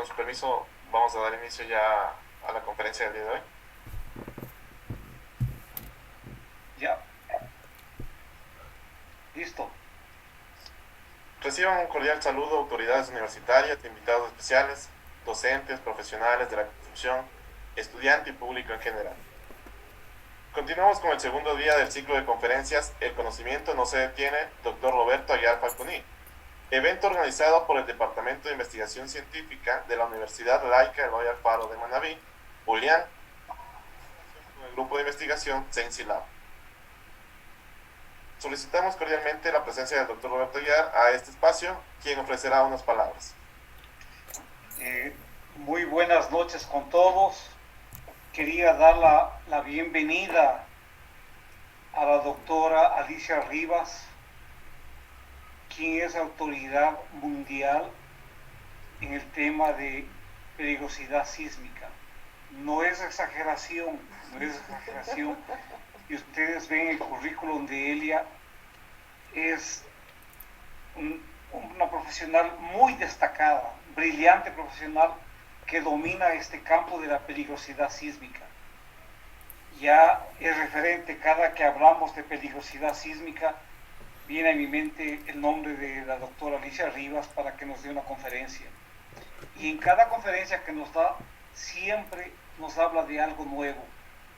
su permiso, vamos a dar inicio ya a la conferencia del día de hoy. Ya, listo. Reciban un cordial saludo autoridades universitarias, invitados especiales, docentes, profesionales de la construcción, estudiante y público en general. Continuamos con el segundo día del ciclo de conferencias El conocimiento no se detiene, Dr. Roberto Aguiar Falconi, evento organizado por el Departamento de Investigación Científica de la Universidad Laica Eloy Alfaro de Manabí, Julián, con el grupo de investigación Science Lab. Solicitamos cordialmente la presencia del Dr. Roberto Aguiar a este espacio, quien ofrecerá unas palabras. Muy buenas noches con todos. Quería dar la bienvenida a la doctora Alicia Rivas, quien es autoridad mundial en el tema de peligrosidad sísmica. No es exageración, no es exageración. Y ustedes ven el currículum de ella, es una profesional muy destacada, brillante profesional que domina este campo de la peligrosidad sísmica. Ya es referente, cada que hablamos de peligrosidad sísmica, viene a mi mente el nombre de la doctora Alicia Rivas para que nos dé una conferencia. Y en cada conferencia que nos da, siempre nos habla de algo nuevo,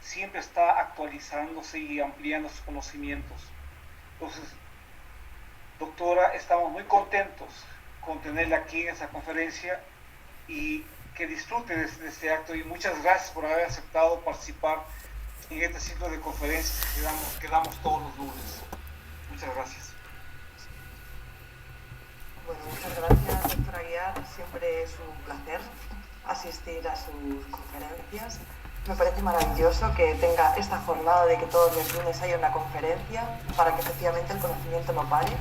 siempre está actualizándose y ampliando sus conocimientos. Entonces, doctora, estamos muy contentos con tenerla aquí en esta conferencia y que disfrute de este acto, y muchas gracias por haber aceptado participar en este ciclo de conferencias que damos todos los lunes. Muchas gracias. Bueno, muchas gracias, doctora Aguiar. Siempre es un placer asistir a sus conferencias. Me parece maravilloso que tenga esta jornada de que todos los lunes haya una conferencia para que efectivamente el conocimiento no pare.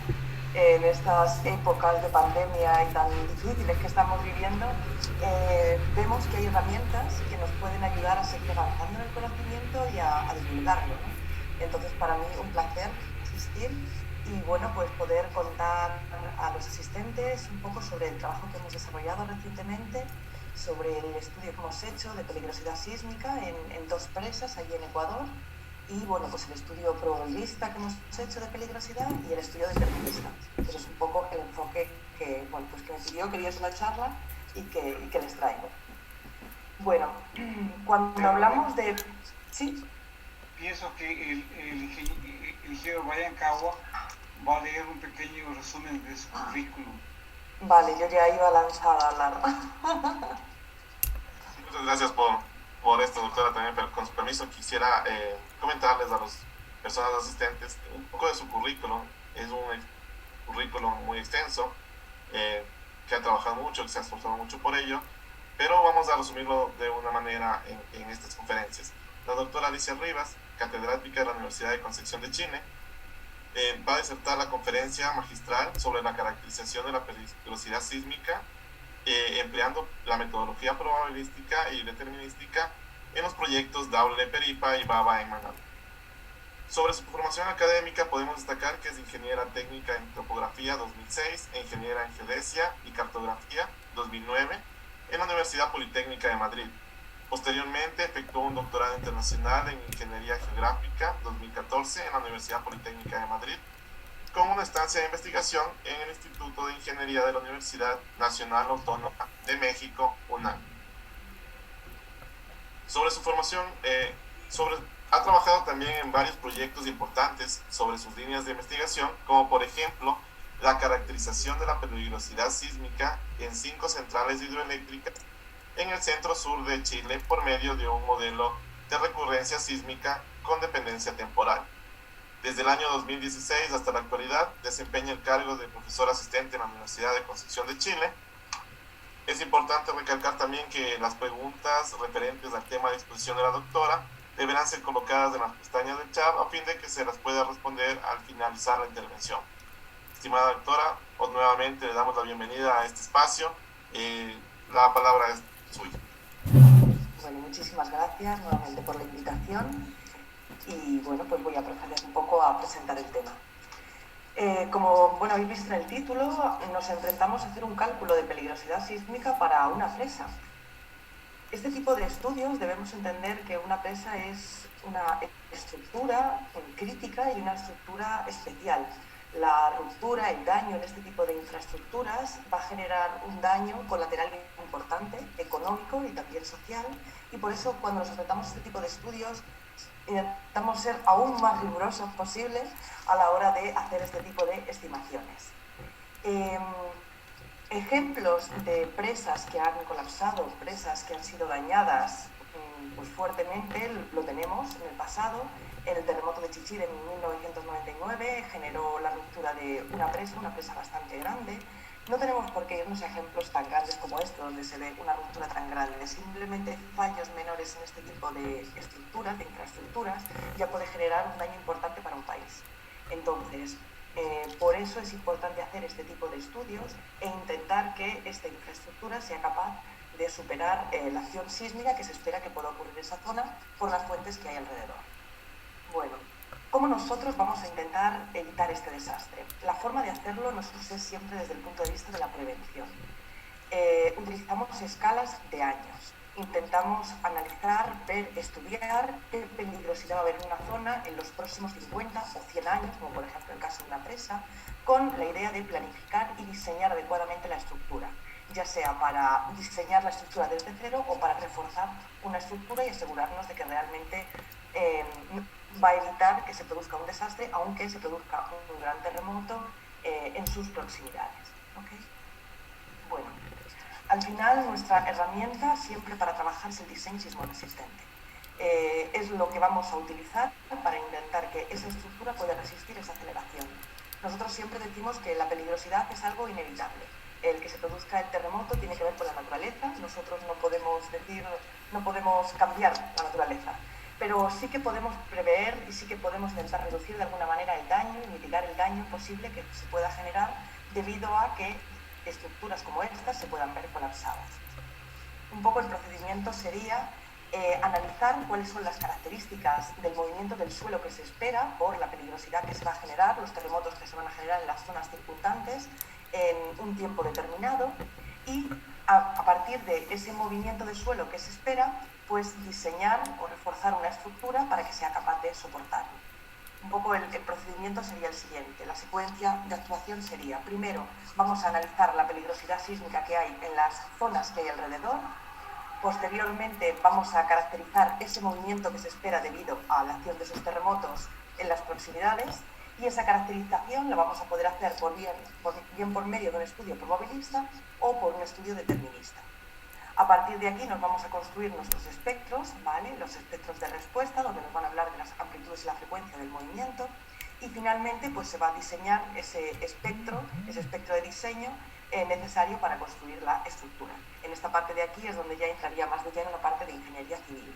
En estas épocas de pandemia y tan difíciles que estamos viviendo, vemos que hay herramientas que nos pueden ayudar a seguir avanzando en el conocimiento y a divulgarlo, ¿no? Entonces, para mí, un placer asistir y, bueno, pues poder contar a los asistentes un poco sobre el trabajo que hemos desarrollado recientemente, sobre el estudio que hemos hecho de peligrosidad sísmica en dos presas allí en Ecuador, y, bueno, pues el estudio probabilista que hemos hecho de peligrosidad y el estudio determinista. Entonces, es un poco el enfoque que, bueno, pues que me pidió, quería hacer la charla y que les traigo. Bueno, cuando hablamos de... ¿Sí? Pienso que el ingeniero Brian Cagua va a leer un pequeño resumen de su currículum. Vale, yo ya iba lanzada a hablar. Muchas gracias por esto, doctora. También, pero con su permiso, quisiera comentarles a las personas asistentes un poco de su currículum. Es un currículum muy extenso, que ha trabajado mucho, que se ha esforzado mucho por ello, pero vamos a resumirlo de una manera en estas conferencias. La doctora Alicia Rivas, catedrática de la Universidad de Concepción de Chile, va a disertar la conferencia magistral sobre la caracterización de la peligrosidad sísmica, empleando la metodología probabilística y determinística en los proyectos Daule Peripa y Baba en Manabí. Sobre su formación académica podemos destacar que es ingeniera técnica en topografía 2006 e ingeniera en geodesia y cartografía 2009 en la Universidad Politécnica de Madrid. Posteriormente efectuó un doctorado internacional en ingeniería geográfica 2014 en la Universidad Politécnica de Madrid, con una estancia de investigación en el Instituto de Ingeniería de la Universidad Nacional Autónoma de México, UNAM. Sobre su formación, ha trabajado también en varios proyectos importantes sobre sus líneas de investigación, como por ejemplo la caracterización de la peligrosidad sísmica en 5 centrales hidroeléctricas en el centro sur de Chile por medio de un modelo de recurrencia sísmica con dependencia temporal. Desde el año 2016 hasta la actualidad desempeña el cargo de profesor asistente en la Universidad de Concepción de Chile. Es importante recalcar también que las preguntas referentes al tema de exposición de la doctora deberán ser colocadas en las pestañas del chat a fin de que se las pueda responder al finalizar la intervención. Estimada doctora, nuevamente le damos la bienvenida a este espacio. La palabra es suya. Bueno, muchísimas gracias nuevamente por la invitación y, bueno, pues voy a proceder un poco a presentar el tema. Como bueno, habéis visto en el título, nos enfrentamos a hacer un cálculo de peligrosidad sísmica para una presa. Este tipo de estudios debemos entender que una presa es una estructura crítica y una estructura especial. La ruptura, el daño en este tipo de infraestructuras va a generar un daño colateral importante, económico y también social, y por eso cuando nos enfrentamos a este tipo de estudios intentamos ser aún más rigurosos posible a la hora de hacer este tipo de estimaciones. Ejemplos de presas que han colapsado, presas que han sido dañadas pues fuertemente, lo tenemos en el pasado. En el terremoto de Chichén en 1999 generó la ruptura de una presa bastante grande. No tenemos por qué irnos a ejemplos tan grandes como estos, donde se ve una ruptura tan grande. Simplemente fallos menores en este tipo de estructuras, de infraestructuras, ya puede generar un daño importante para un país. Entonces, por eso es importante hacer este tipo de estudios e intentar que esta infraestructura sea capaz de superar la acción sísmica que se espera que pueda ocurrir en esa zona por las fuentes que hay alrededor. Bueno, ¿cómo nosotros vamos a intentar evitar este desastre? La forma de hacerlo nosotros es siempre desde el punto de vista de la prevención. Utilizamos escalas de años. Intentamos analizar, ver, estudiar qué peligrosidad va a haber en una zona en los próximos 50 o 100 años, como por ejemplo el caso de una presa, con la idea de planificar y diseñar adecuadamente la estructura, ya sea para diseñar la estructura desde cero o para reforzar una estructura y asegurarnos de que realmente va a evitar que se produzca un desastre, aunque se produzca un gran terremoto en sus proximidades. ¿Okay? Bueno, al final nuestra herramienta siempre para trabajar es el diseño sismo resistente. Es lo que vamos a utilizar para intentar que esa estructura pueda resistir esa aceleración. Nosotros siempre decimos que la peligrosidad es algo inevitable. El que se produzca el terremoto tiene que ver con la naturaleza. Nosotros no podemos cambiar la naturaleza, pero sí que podemos prever y sí que podemos intentar reducir de alguna manera el daño y mitigar el daño posible que se pueda generar debido a que estructuras como estas se puedan ver colapsadas. Un poco el procedimiento sería analizar cuáles son las características del movimiento del suelo que se espera por la peligrosidad que se va a generar, los terremotos que se van a generar en las zonas circundantes en un tiempo determinado, y a partir de ese movimiento de suelo que se espera, pues diseñar o reforzar una estructura para que sea capaz de soportarlo. Un poco el procedimiento sería el siguiente. La secuencia de actuación sería: primero vamos a analizar la peligrosidad sísmica que hay en las zonas que hay alrededor. Posteriormente vamos a caracterizar ese movimiento que se espera debido a la acción de esos terremotos en las proximidades, y esa caracterización la vamos a poder hacer bien por medio de un estudio probabilista o por un estudio determinista. A partir de aquí nos vamos a construir nuestros espectros, ¿vale? Los espectros de respuesta, donde nos van a hablar de las amplitudes y la frecuencia del movimiento, y finalmente pues se va a diseñar ese espectro de diseño necesario para construir la estructura. En esta parte de aquí es donde ya entraría más de lleno la parte de ingeniería civil.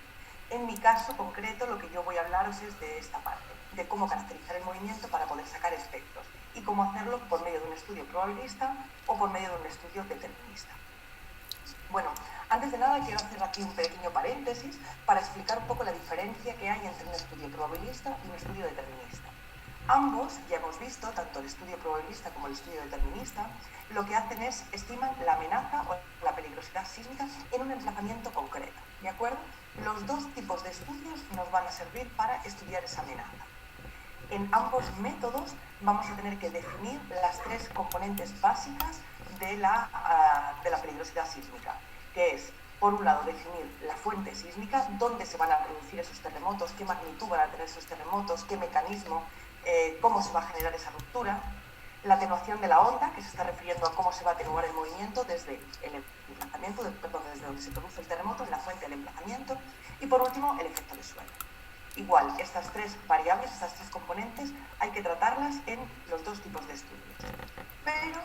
En mi caso concreto, lo que yo voy a hablaros es de esta parte, de cómo caracterizar el movimiento para poder sacar espectros, y cómo hacerlo por medio de un estudio probabilista o por medio de un estudio determinista. Bueno, antes de nada quiero hacer aquí un pequeño paréntesis para explicar un poco la diferencia que hay entre un estudio probabilista y un estudio determinista. Ambos, ya hemos visto, tanto el estudio probabilista como el estudio determinista, lo que hacen es estiman la amenaza o la peligrosidad sísmica en un emplazamiento concreto, ¿de acuerdo? Los dos tipos de estudios nos van a servir para estudiar esa amenaza. En ambos métodos vamos a tener que definir las tres componentes básicas de la peligrosidad sísmica, que es, por un lado, definir la fuente sísmica, dónde se van a producir esos terremotos, qué magnitud van a tener esos terremotos, qué mecanismo, cómo se va a generar esa ruptura, la atenuación de la onda, que se está refiriendo a cómo se va a atenuar el movimiento desde el emplazamiento, desde donde se produce el terremoto, en la fuente del emplazamiento, y por último, el efecto de suelo. Igual, estas tres variables, estas tres componentes, hay que tratarlas en los dos tipos de estudios. Pero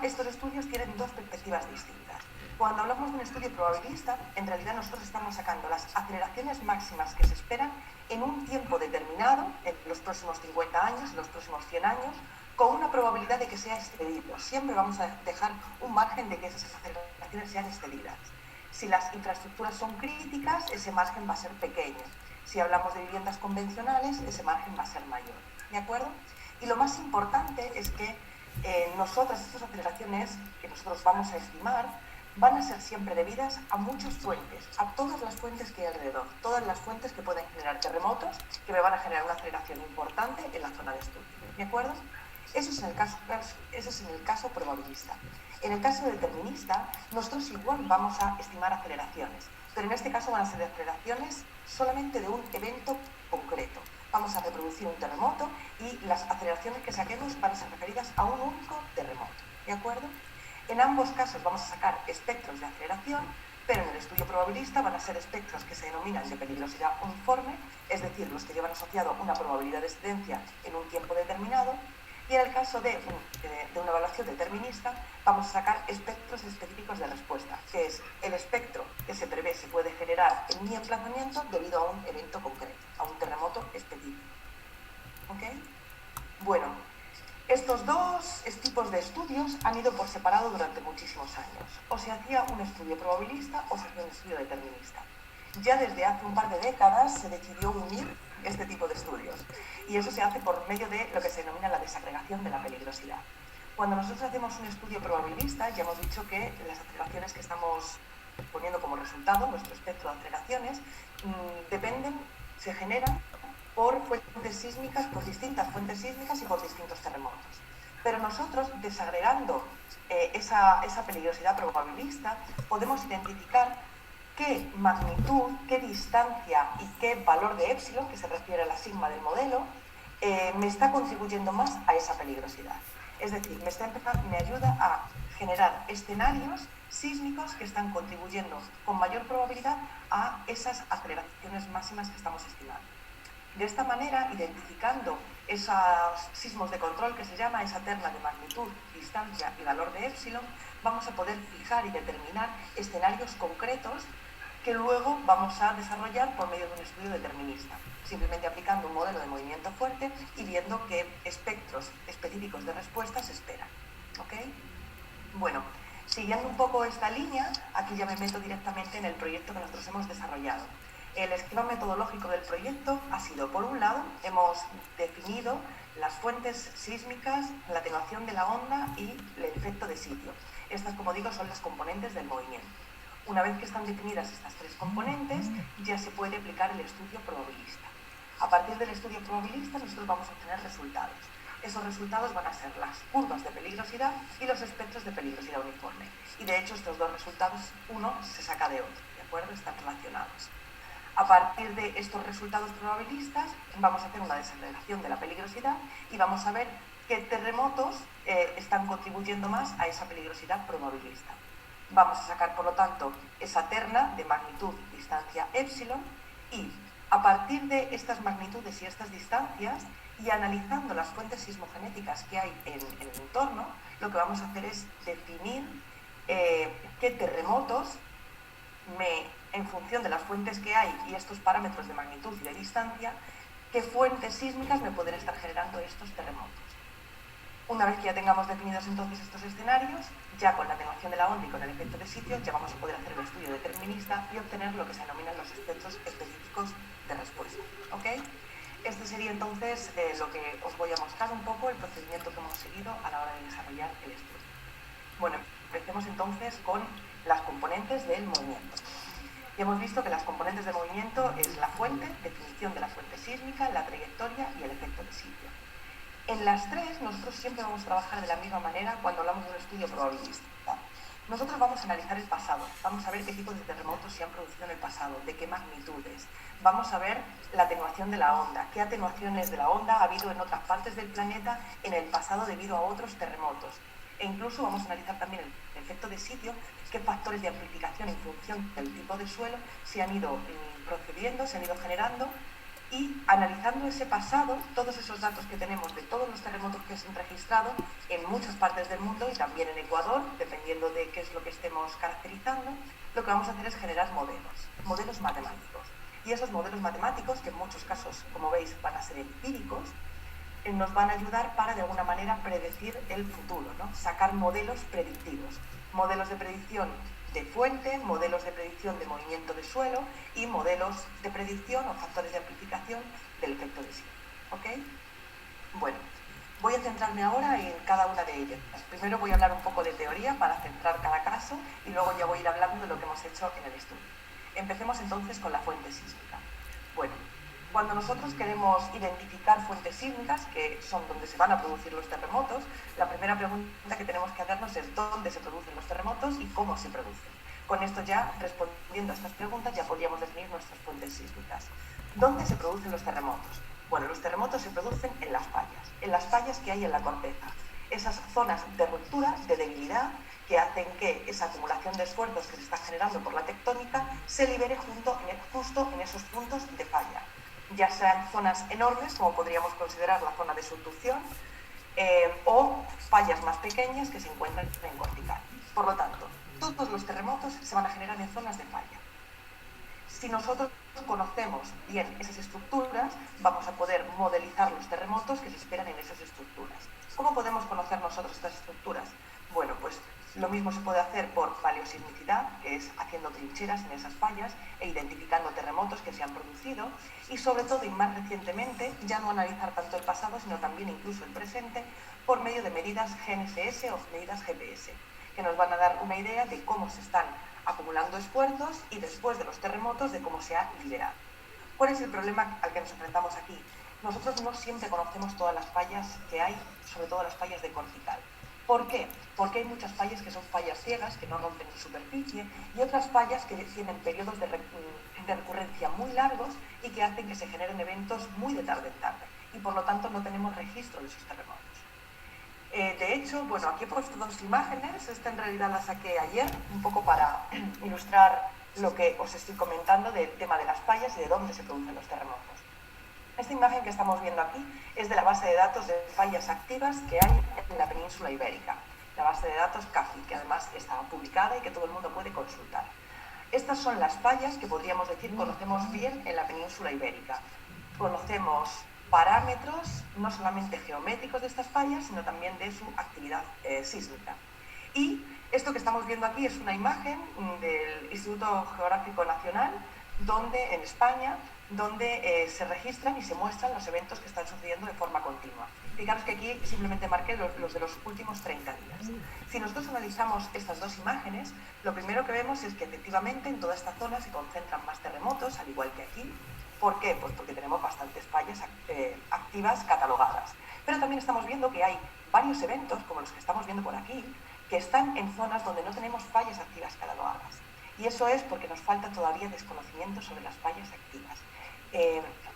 estos estudios tienen dos perspectivas distintas. Cuando hablamos de un estudio probabilista, en realidad nosotros estamos sacando las aceleraciones máximas que se esperan en un tiempo determinado, en los próximos 50 años, en los próximos 100 años, con una probabilidad de que sea excedido. Siempre vamos a dejar un margen de que esas aceleraciones sean excedidas. Si las infraestructuras son críticas, ese margen va a ser pequeño. Si hablamos de viviendas convencionales, ese margen va a ser mayor. ¿De acuerdo? Y lo más importante es que estas aceleraciones que nosotros vamos a estimar van a ser siempre debidas a muchas fuentes, a todas las fuentes que hay alrededor, todas las fuentes que pueden generar terremotos, que me van a generar una aceleración importante en la zona de estudio. ¿De acuerdo? Eso es en el caso probabilista. En el caso determinista, nosotros igual vamos a estimar aceleraciones, pero en este caso van a ser aceleraciones solamente de un evento concreto. Vamos a reproducir un terremoto y las aceleraciones que saquemos van a ser referidas a un único terremoto. ¿De acuerdo? En ambos casos vamos a sacar espectros de aceleración, pero en el estudio probabilista van a ser espectros que se denominan de peligrosidad uniforme, es decir, los que llevan asociado una probabilidad de excedencia en un tiempo determinado, y en el caso de una evaluación determinista vamos a sacar espectros específicos de respuesta, que es el espectro que se prevé se puede generar en mi emplazamiento debido a un evento concreto, a un terremoto específico. ¿Ok? Bueno, estos dos tipos de estudios han ido por separado durante muchísimos años. O se hacía un estudio probabilista o se hacía un estudio determinista. Ya desde hace un par de décadas se decidió unir este tipo de estudios. Y eso se hace por medio de lo que se denomina la desagregación de la peligrosidad. Cuando nosotros hacemos un estudio probabilista, ya hemos dicho que las aceleraciones que estamos poniendo como resultado, nuestro espectro de aceleraciones, se generan por fuentes sísmicas, por distintas fuentes sísmicas y por distintos terremotos. Pero nosotros, desagregando esa peligrosidad probabilista, podemos identificar qué magnitud, qué distancia y qué valor de épsilon, que se refiere a la sigma del modelo, me está contribuyendo más a esa peligrosidad. Es decir, me ayuda a generar escenarios sísmicos que están contribuyendo con mayor probabilidad a esas aceleraciones máximas que estamos estimando. De esta manera, identificando esos sismos de control que se llama esa terna de magnitud, distancia y valor de épsilon, vamos a poder fijar y determinar escenarios concretos que luego vamos a desarrollar por medio de un estudio determinista, simplemente aplicando un modelo de movimiento fuerte y viendo qué espectros específicos de respuesta se esperan. ¿Ok? Bueno, siguiendo un poco esta línea, aquí ya me meto directamente en el proyecto que nosotros hemos desarrollado. El esquema metodológico del proyecto ha sido, por un lado, hemos definido las fuentes sísmicas, la atenuación de la onda y el efecto de sitio. Estas, como digo, son las componentes del movimiento. Una vez que están definidas estas tres componentes, ya se puede aplicar el estudio probabilista. A partir del estudio probabilista, nosotros vamos a obtener resultados. Esos resultados van a ser las curvas de peligrosidad y los espectros de peligrosidad uniforme. Y de hecho, estos dos resultados, uno se saca de otro, ¿de acuerdo? Están relacionados. A partir de estos resultados probabilistas, vamos a hacer una desagregación de la peligrosidad y vamos a ver qué terremotos están contribuyendo más a esa peligrosidad probabilista. Vamos a sacar, por lo tanto, esa terna de magnitud, distancia, épsilon, y a partir de estas magnitudes y estas distancias, y analizando las fuentes sismogenéticas que hay en el entorno, lo que vamos a hacer es definir qué terremotos en función de las fuentes que hay y estos parámetros de magnitud y de distancia, qué fuentes sísmicas me pueden estar generando estos terremotos. Una vez que ya tengamos definidos entonces estos escenarios, ya con la atenuación de la onda y con el efecto de sitio, ya vamos a poder hacer el estudio determinista y obtener lo que se denominan los espectros específicos de respuesta. ¿Ok? Este sería entonces lo que os voy a mostrar un poco, el procedimiento que hemos seguido a la hora de desarrollar el estudio. Bueno, empecemos entonces con las componentes del movimiento. Ya hemos visto que las componentes del movimiento es la fuente, definición de la fuente sísmica, la trayectoria y el efecto de sitio. En las tres, nosotros siempre vamos a trabajar de la misma manera cuando hablamos de un estudio probabilista. Nosotros vamos a analizar el pasado, vamos a ver qué tipos de terremotos se han producido en el pasado, de qué magnitudes. Vamos a ver la atenuación de la onda, qué atenuaciones de la onda ha habido en otras partes del planeta en el pasado debido a otros terremotos. E incluso vamos a analizar también el efecto de sitio, qué factores de amplificación en función del tipo de suelo se han ido procediendo, se han ido generando, y analizando ese pasado, todos esos datos que tenemos de todos los terremotos que se han registrado en muchas partes del mundo y también en Ecuador, dependiendo de qué es lo que estemos caracterizando, lo que vamos a hacer es generar modelos matemáticos. Y esos modelos matemáticos, que en muchos casos, como veis, van a ser empíricos, nos van a ayudar para, de alguna manera, predecir el futuro, ¿no? Sacar modelos predictivos, modelos de predicción de fuente, modelos de predicción de movimiento de suelo y modelos de predicción o factores de amplificación del efecto de sitio. ¿Ok? Bueno, Voy a centrarme ahora en cada una de ellas. Primero voy a hablar un poco de teoría para centrar cada caso y luego ya voy a ir hablando de lo que hemos hecho en el estudio. Empecemos entonces con la fuente sísmica. Bueno, cuando nosotros queremos identificar fuentes sísmicas, que son donde se van a producir los terremotos, la primera pregunta que tenemos que hacernos es dónde se producen los terremotos y cómo se producen. Con esto ya, respondiendo a estas preguntas, ya podríamos definir nuestras fuentes sísmicas. ¿Dónde se producen los terremotos? Bueno, los terremotos se producen en las fallas que hay en la corteza. Esas zonas de ruptura, de debilidad, que hacen que esa acumulación de esfuerzos que se está generando por la tectónica se libere justo en esos puntos de falla. Ya sean zonas enormes, como podríamos considerar la zona de subducción, o fallas más pequeñas que se encuentran en cortical. Por lo tanto, todos los terremotos se van a generar en zonas de falla. Si nosotros conocemos bien esas estructuras, vamos a poder modelizar los terremotos que se esperan en esas estructuras. ¿Cómo podemos conocer nosotros estas estructuras? Bueno, pues lo mismo se puede hacer por paleosismicidad, que es haciendo trincheras en esas fallas e identificando terremotos que se han producido, y sobre todo, y más recientemente, ya no analizar tanto el pasado, sino también incluso el presente, por medio de medidas GNSS o medidas GPS, que nos van a dar una idea de cómo se están acumulando esfuerzos y después de los terremotos de cómo se ha liberado. ¿Cuál es el problema al que nos enfrentamos aquí? Nosotros no siempre conocemos todas las fallas que hay, sobre todo las fallas de cortical. ¿Por qué? Porque hay muchas fallas que son fallas ciegas, que no rompen en superficie, y otras fallas que tienen periodos de recurrencia muy largos y que hacen que se generen eventos muy de tarde en tarde, y por lo tanto no tenemos registro de esos terremotos. De hecho, bueno, aquí he puesto dos imágenes, esta en realidad la saqué ayer, un poco para ilustrar lo que os estoy comentando del tema de las fallas y de dónde se producen los terremotos. Esta imagen que estamos viendo aquí es de la base de datos de fallas activas que hay en la península ibérica, la base de datos CAFI, que además está publicada y que todo el mundo puede consultar. Estas son las fallas que podríamos decir conocemos bien en la península ibérica. Conocemos parámetros no solamente geométricos de estas fallas, sino también de su actividad sísmica. Y esto que estamos viendo aquí es una imagen del Instituto Geográfico Nacional, en España, donde se registran y se muestran los eventos que están sucediendo de forma continua. Fijaros que aquí simplemente marqué los de los últimos 30 días. Si nosotros analizamos estas dos imágenes, lo primero que vemos es que efectivamente en toda esta zona se concentran más terremotos, al igual que aquí. ¿Por qué? Pues porque tenemos bastantes fallas activas catalogadas. Pero también estamos viendo que hay varios eventos, como los que estamos viendo por aquí, que están en zonas donde no tenemos fallas activas catalogadas. Y eso es porque nos falta todavía desconocimiento sobre las fallas activas.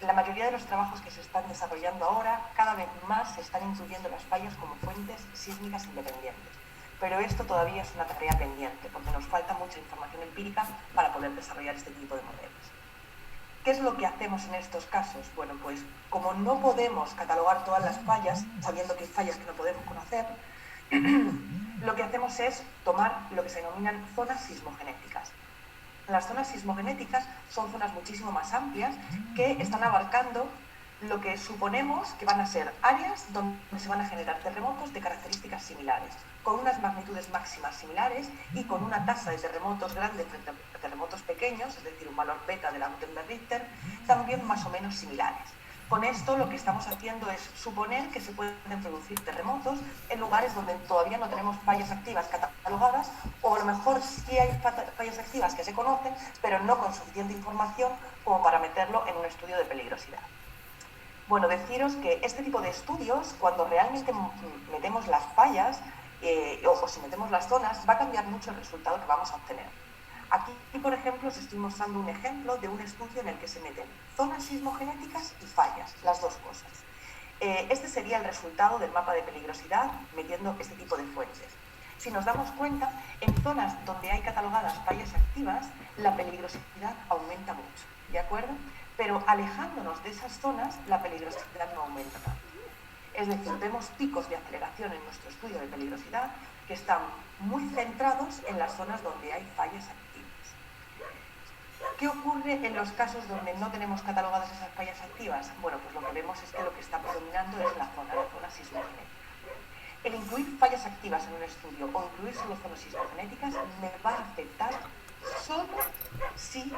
La mayoría de los trabajos que se están desarrollando ahora, cada vez más se están incluyendo las fallas como fuentes sísmicas independientes. Pero esto todavía es una tarea pendiente, porque nos falta mucha información empírica para poder desarrollar este tipo de modelos. ¿Qué es lo que hacemos en estos casos? Bueno, pues como no podemos catalogar todas las fallas, sabiendo que hay fallas que no podemos conocer, lo que hacemos es tomar lo que se denominan zonas sismogenéticas. Las zonas sismogenéticas son zonas muchísimo más amplias que están abarcando lo que suponemos que van a ser áreas donde se van a generar terremotos de características similares, con unas magnitudes máximas similares y con una tasa de terremotos grande frente a terremotos pequeños, es decir, un valor beta de la Gutenberg-Richter, también más o menos similares. Con esto lo que estamos haciendo es suponer que se pueden producir terremotos en lugares donde todavía no tenemos fallas activas catalogadas, o a lo mejor sí hay fallas activas que se conocen, pero no con suficiente información como para meterlo en un estudio de peligrosidad. Bueno, deciros que este tipo de estudios, cuando realmente metemos las fallas o si metemos las zonas, va a cambiar mucho el resultado que vamos a obtener. Aquí, por ejemplo, os estoy mostrando un ejemplo de un estudio en el que se meten zonas sismogenéticas y fallas, las dos cosas. Este sería el resultado del mapa de peligrosidad metiendo este tipo de fuentes. Si nos damos cuenta, en zonas donde hay catalogadas fallas activas, la peligrosidad aumenta mucho, ¿de acuerdo? Pero alejándonos de esas zonas, la peligrosidad no aumenta tanto. Es decir, vemos picos de aceleración en nuestro estudio de peligrosidad que están muy centrados en las zonas donde hay fallas activas. ¿Qué ocurre en los casos donde no tenemos catalogadas esas fallas activas? Bueno, pues lo que vemos es que lo que está predominando es la zona sismogenética. El incluir fallas activas en un estudio o incluir solo zonas sismogenéticas me va a afectar solo si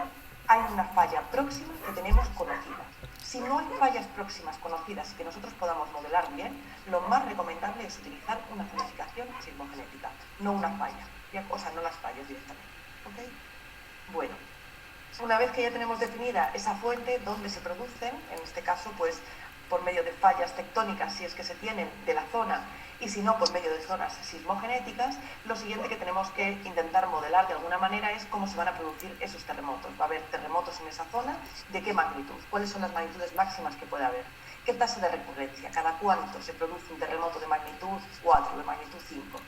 hay una falla próxima que tenemos conocida. Si no hay fallas próximas conocidas y que nosotros podamos modelar bien, lo más recomendable es utilizar una zonificación sismogenética, no una falla, o sea, no las fallas directamente. ¿Okay? Bueno, una vez que ya tenemos definida esa fuente, dónde se producen, en este caso, pues por medio de fallas tectónicas, si es que se tienen, de la zona, y si no, por medio de zonas sismogenéticas, lo siguiente que tenemos que intentar modelar de alguna manera es cómo se van a producir esos terremotos. Va a haber terremotos en esa zona, ¿de qué magnitud? ¿Cuáles son las magnitudes máximas que puede haber? ¿Qué tasa de recurrencia? ¿Cada cuánto se produce un terremoto de magnitud 4, de magnitud 5?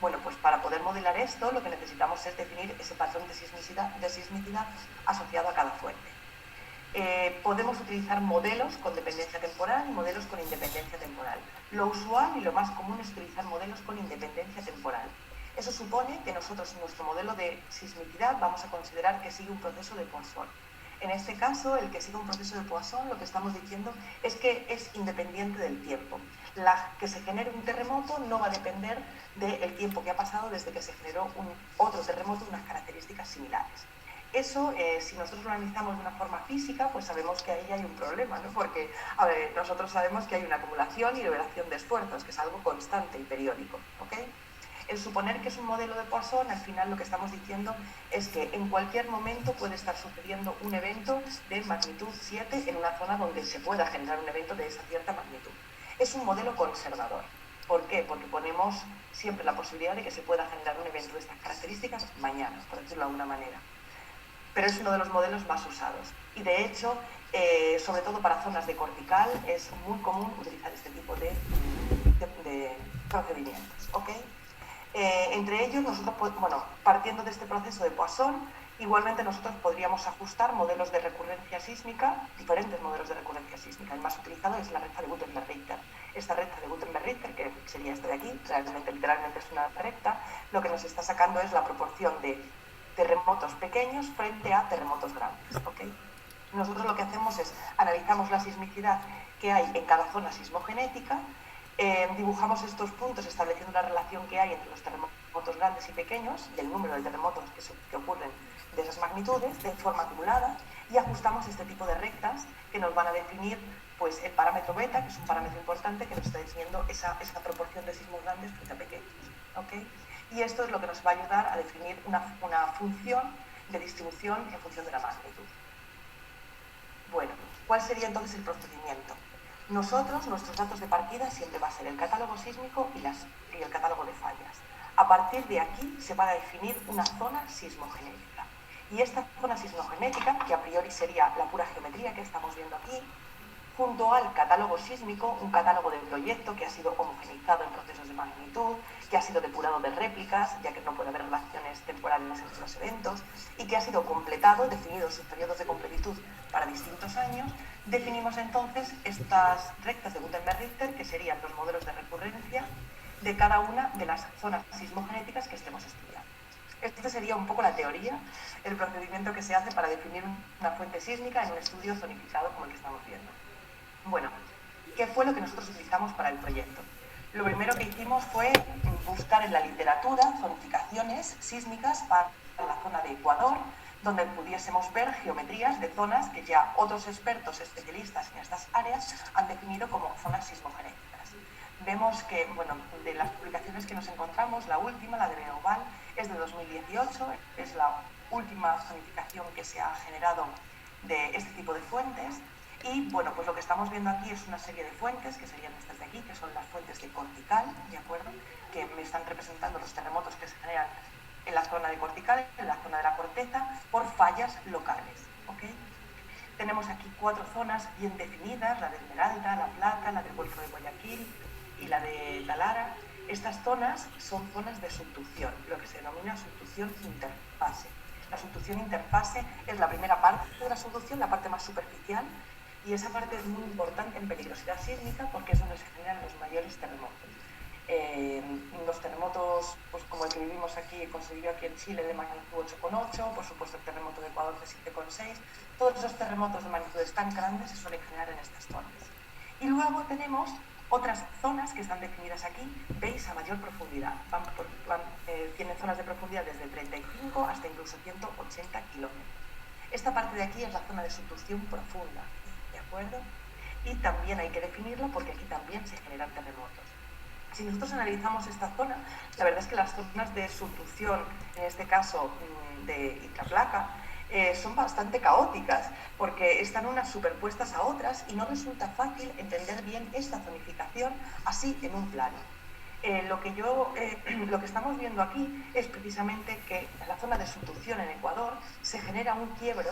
Bueno, pues para poder modelar esto, lo que necesitamos es definir ese patrón de sismicidad asociado a cada fuente. Podemos utilizar modelos con dependencia temporal y modelos con independencia temporal. Lo usual y lo más común es utilizar modelos con independencia temporal. Eso supone que nosotros en nuestro modelo de sismicidad vamos a considerar que sigue un proceso de Poisson. En este caso, el que sigue un proceso de Poisson, lo que estamos diciendo es que es independiente del tiempo. Que se genere un terremoto no va a depender del tiempo que ha pasado desde que se generó otro terremoto de unas características similares. Eso, si nosotros lo analizamos de una forma física, pues sabemos que ahí hay un problema, ¿no? Porque, a ver, nosotros sabemos que hay una acumulación y liberación de esfuerzos, que es algo constante y periódico, ¿ok? El suponer que es un modelo de Poisson, al final lo que estamos diciendo es que en cualquier momento puede estar sucediendo un evento de magnitud 7 en una zona donde se pueda generar un evento de esa cierta magnitud. Es un modelo conservador. ¿Por qué? Porque ponemos siempre la posibilidad de que se pueda generar un evento de estas características mañana, por decirlo de alguna manera. Pero es uno de los modelos más usados. Y de hecho, sobre todo para zonas de cortical, es muy común utilizar este tipo de procedimientos. ¿Okay? Entre ellos, nosotros, bueno, partiendo de este proceso de Poisson, igualmente nosotros podríamos ajustar modelos de recurrencia sísmica, diferentes modelos de recurrencia sísmica. El más utilizado es la recta de Gutenberg-Richter. Esta recta de Gutenberg-Richter, que sería esta de aquí, realmente literalmente es una recta, lo que nos está sacando es la proporción de terremotos pequeños frente a terremotos grandes. ¿Okay? Nosotros lo que hacemos es analizamos la sismicidad que hay en cada zona sismogenética, dibujamos estos puntos estableciendo la relación que hay entre los terremotos grandes y pequeños y el número de terremotos que ocurren de esas magnitudes de forma acumulada y ajustamos este tipo de rectas que nos van a definir pues, el parámetro beta, que es un parámetro importante que nos está diciendo esa proporción de sismos grandes frente a pequeños. ¿Okay? Y esto es lo que nos va a ayudar a definir una función de distribución en función de la magnitud. Bueno, ¿cuál sería entonces el procedimiento? Nosotros, nuestros datos de partida siempre va a ser el catálogo sísmico y el catálogo de fallas. A partir de aquí se va a definir una zona sismogenética. Y esta zona sismogenética, que a priori sería la pura geometría que estamos viendo aquí, junto al catálogo sísmico, un catálogo de proyecto que ha sido homogeneizado en procesos de magnitud, que ha sido depurado de réplicas, ya que no puede haber relaciones temporales entre los eventos, y que ha sido completado, definidos sus periodos de completitud para distintos años, definimos entonces estas rectas de Gutenberg-Richter, que serían los modelos de recurrencia de cada una de las zonas sismogenéticas que estemos estudiando. Esta sería un poco la teoría, el procedimiento que se hace para definir una fuente sísmica en un estudio zonificado como el que estamos viendo. Bueno, ¿qué fue lo que nosotros utilizamos para el proyecto? Lo primero que hicimos fue buscar en la literatura zonificaciones sísmicas para la zona de Ecuador, donde pudiésemos ver geometrías de zonas que ya otros expertos especialistas en estas áreas han definido como zonas sismogenéticas. Vemos que, bueno, de las publicaciones que nos encontramos, la última, la de Beoval, es de 2018, es la última zonificación que se ha generado de este tipo de fuentes. Y bueno, pues lo que estamos viendo aquí es una serie de fuentes, que serían estas de aquí, que son las fuentes de cortical, ¿de acuerdo? Que me están representando los terremotos que se generan en la zona de cortical, en la zona de la corteza, por fallas locales, ¿ok? Tenemos aquí 4 zonas bien definidas, la de Esmeralda, La Plata, la del Golfo de Guayaquil y la de Talara. Estas zonas son zonas de subducción, lo que se denomina subducción interfase. La subducción interfase es la primera parte de la subducción, la parte más superficial, y esa parte es muy importante en peligrosidad sísmica porque es donde se generan los mayores terremotos. Los terremotos, pues como el que vivimos aquí, conseguido aquí en Chile de magnitud 8,8, por supuesto el terremoto de Ecuador de 7,6, todos esos terremotos de magnitudes tan grandes se suelen generar en estas zonas. Y luego tenemos otras zonas que están definidas aquí, veis, a mayor profundidad. Tienen zonas de profundidad desde 35 hasta incluso 180 kilómetros. Esta parte de aquí es la zona de subducción profunda, ¿de acuerdo? Y también hay que definirlo porque aquí también se generan terremotos. Si nosotros analizamos esta zona, la verdad es que las zonas de subducción, en este caso de intraplaca, son bastante caóticas porque están unas superpuestas a otras y no resulta fácil entender bien esta zonificación así en un plano. Lo que estamos viendo aquí es precisamente que en la zona de subducción en Ecuador se genera un quiebro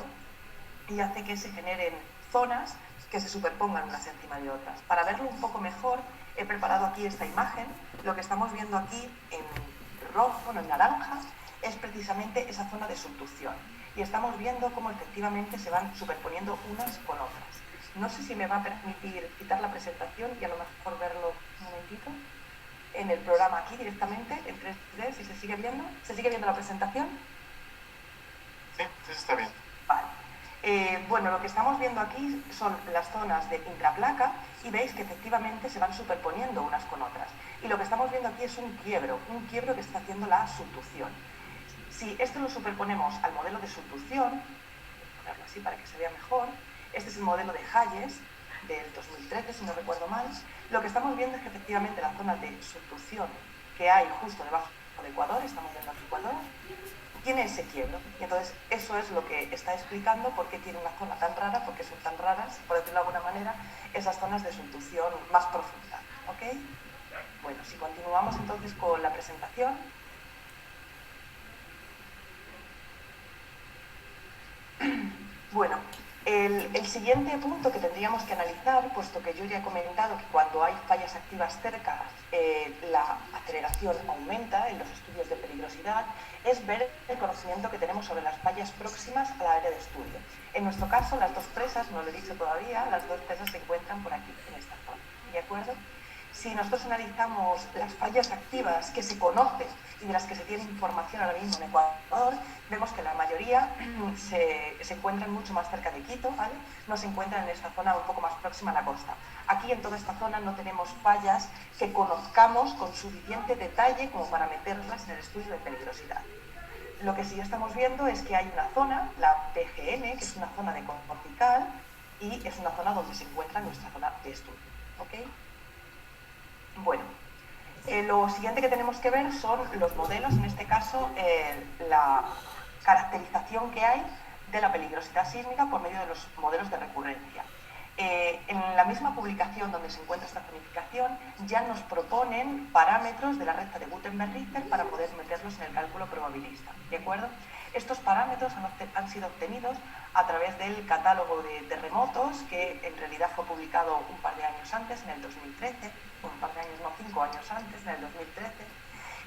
y hace que se generen zonas que se superpongan unas encima de otras. Para verlo un poco mejor, he preparado aquí esta imagen. Lo que estamos viendo aquí en rojo, en naranja, es precisamente esa zona de subducción. Y estamos viendo cómo efectivamente se van superponiendo unas con otras. No sé si me va a permitir quitar la presentación y a lo mejor verlo un momentito en el programa aquí directamente, en 3D, si se sigue viendo. ¿Se sigue viendo la presentación? Sí, sí está bien. Vale. Bueno, lo que estamos viendo aquí son las zonas de intraplaca y veis que efectivamente se van superponiendo unas con otras. Y lo que estamos viendo aquí es un quiebro que está haciendo la subducción. Si esto lo superponemos al modelo de subducción, voy a ponerlo así para que se vea mejor, este es el modelo de Hayes del 2013, si no recuerdo mal, lo que estamos viendo es que efectivamente la zona de subducción que hay justo debajo de Ecuador, estamos viendo aquí Ecuador, tiene ese quiebro. Y entonces eso es lo que está explicando por qué tiene una zona tan rara, porque son tan raras, por decirlo de alguna manera, esas zonas de subducción más profunda. ¿Ok? Bueno, si continuamos entonces con la presentación. Bueno, el siguiente punto que tendríamos que analizar, puesto que yo ya he comentado que cuando hay fallas activas cerca la aceleración aumenta en los estudios de peligrosidad, es ver el conocimiento que tenemos sobre las fallas próximas a la área de estudio. En nuestro caso, las dos presas, no lo he dicho todavía, las dos presas se encuentran por aquí, en esta zona, ¿de acuerdo? Si nosotros analizamos las fallas activas que se conocen y de las que se tiene información ahora mismo en Ecuador, vemos que la mayoría se encuentran mucho más cerca de Quito, ¿vale? No se encuentran en esta zona un poco más próxima a la costa. Aquí en toda esta zona no tenemos fallas que conozcamos con suficiente detalle como para meterlas en el estudio de peligrosidad. Lo que sí estamos viendo es que hay una zona, la PGN, que es una zona de cortical y es una zona donde se encuentra nuestra zona de estudio, ¿ok? Bueno, lo siguiente que tenemos que ver son los modelos, en este caso la caracterización que hay de la peligrosidad sísmica por medio de los modelos de recurrencia. En la misma publicación donde se encuentra esta zonificación ya nos proponen parámetros de la recta de Gutenberg-Richter para poder meterlos en el cálculo probabilista, ¿de acuerdo? Estos parámetros han sido obtenidos a través del catálogo de terremotos que en realidad fue publicado un par de años antes, en el 2013, un par de años, no, 5 años antes, en el 2013,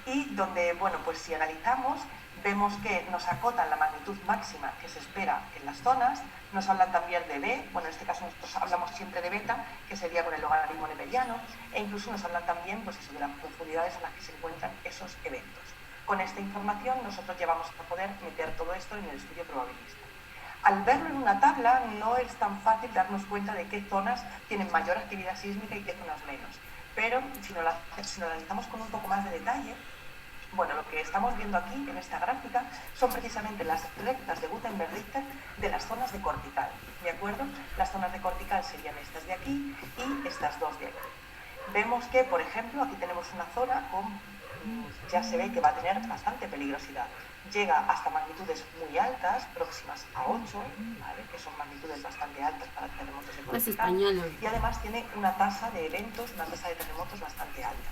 y donde, bueno, pues si analizamos, vemos que nos acotan la magnitud máxima que se espera en las zonas, nos hablan también de B, bueno, en este caso nosotros hablamos siempre de beta, que sería con el logaritmo neperiano, e incluso nos hablan también, pues eso, de las profundidades en las que se encuentran esos eventos. Con esta información nosotros ya vamos a poder meter todo esto en el estudio probabilista. Al verlo en una tabla no es tan fácil darnos cuenta de qué zonas tienen mayor actividad sísmica y qué zonas menos, pero si lo analizamos con un poco más de detalle, bueno, lo que estamos viendo aquí en esta gráfica son precisamente las rectas de Gutenberg-Richter de las zonas de cortical, ¿de acuerdo? Las zonas de cortical serían estas de aquí y estas dos de aquí. Vemos que, por ejemplo, aquí tenemos una zona con, ya se ve que va a tener bastante peligrosidad. Llega hasta magnitudes muy altas, próximas a 8, ¿vale? Que son magnitudes bastante altas para terremotos de cortical. Y además tiene una tasa de eventos, una tasa de terremotos bastante alta.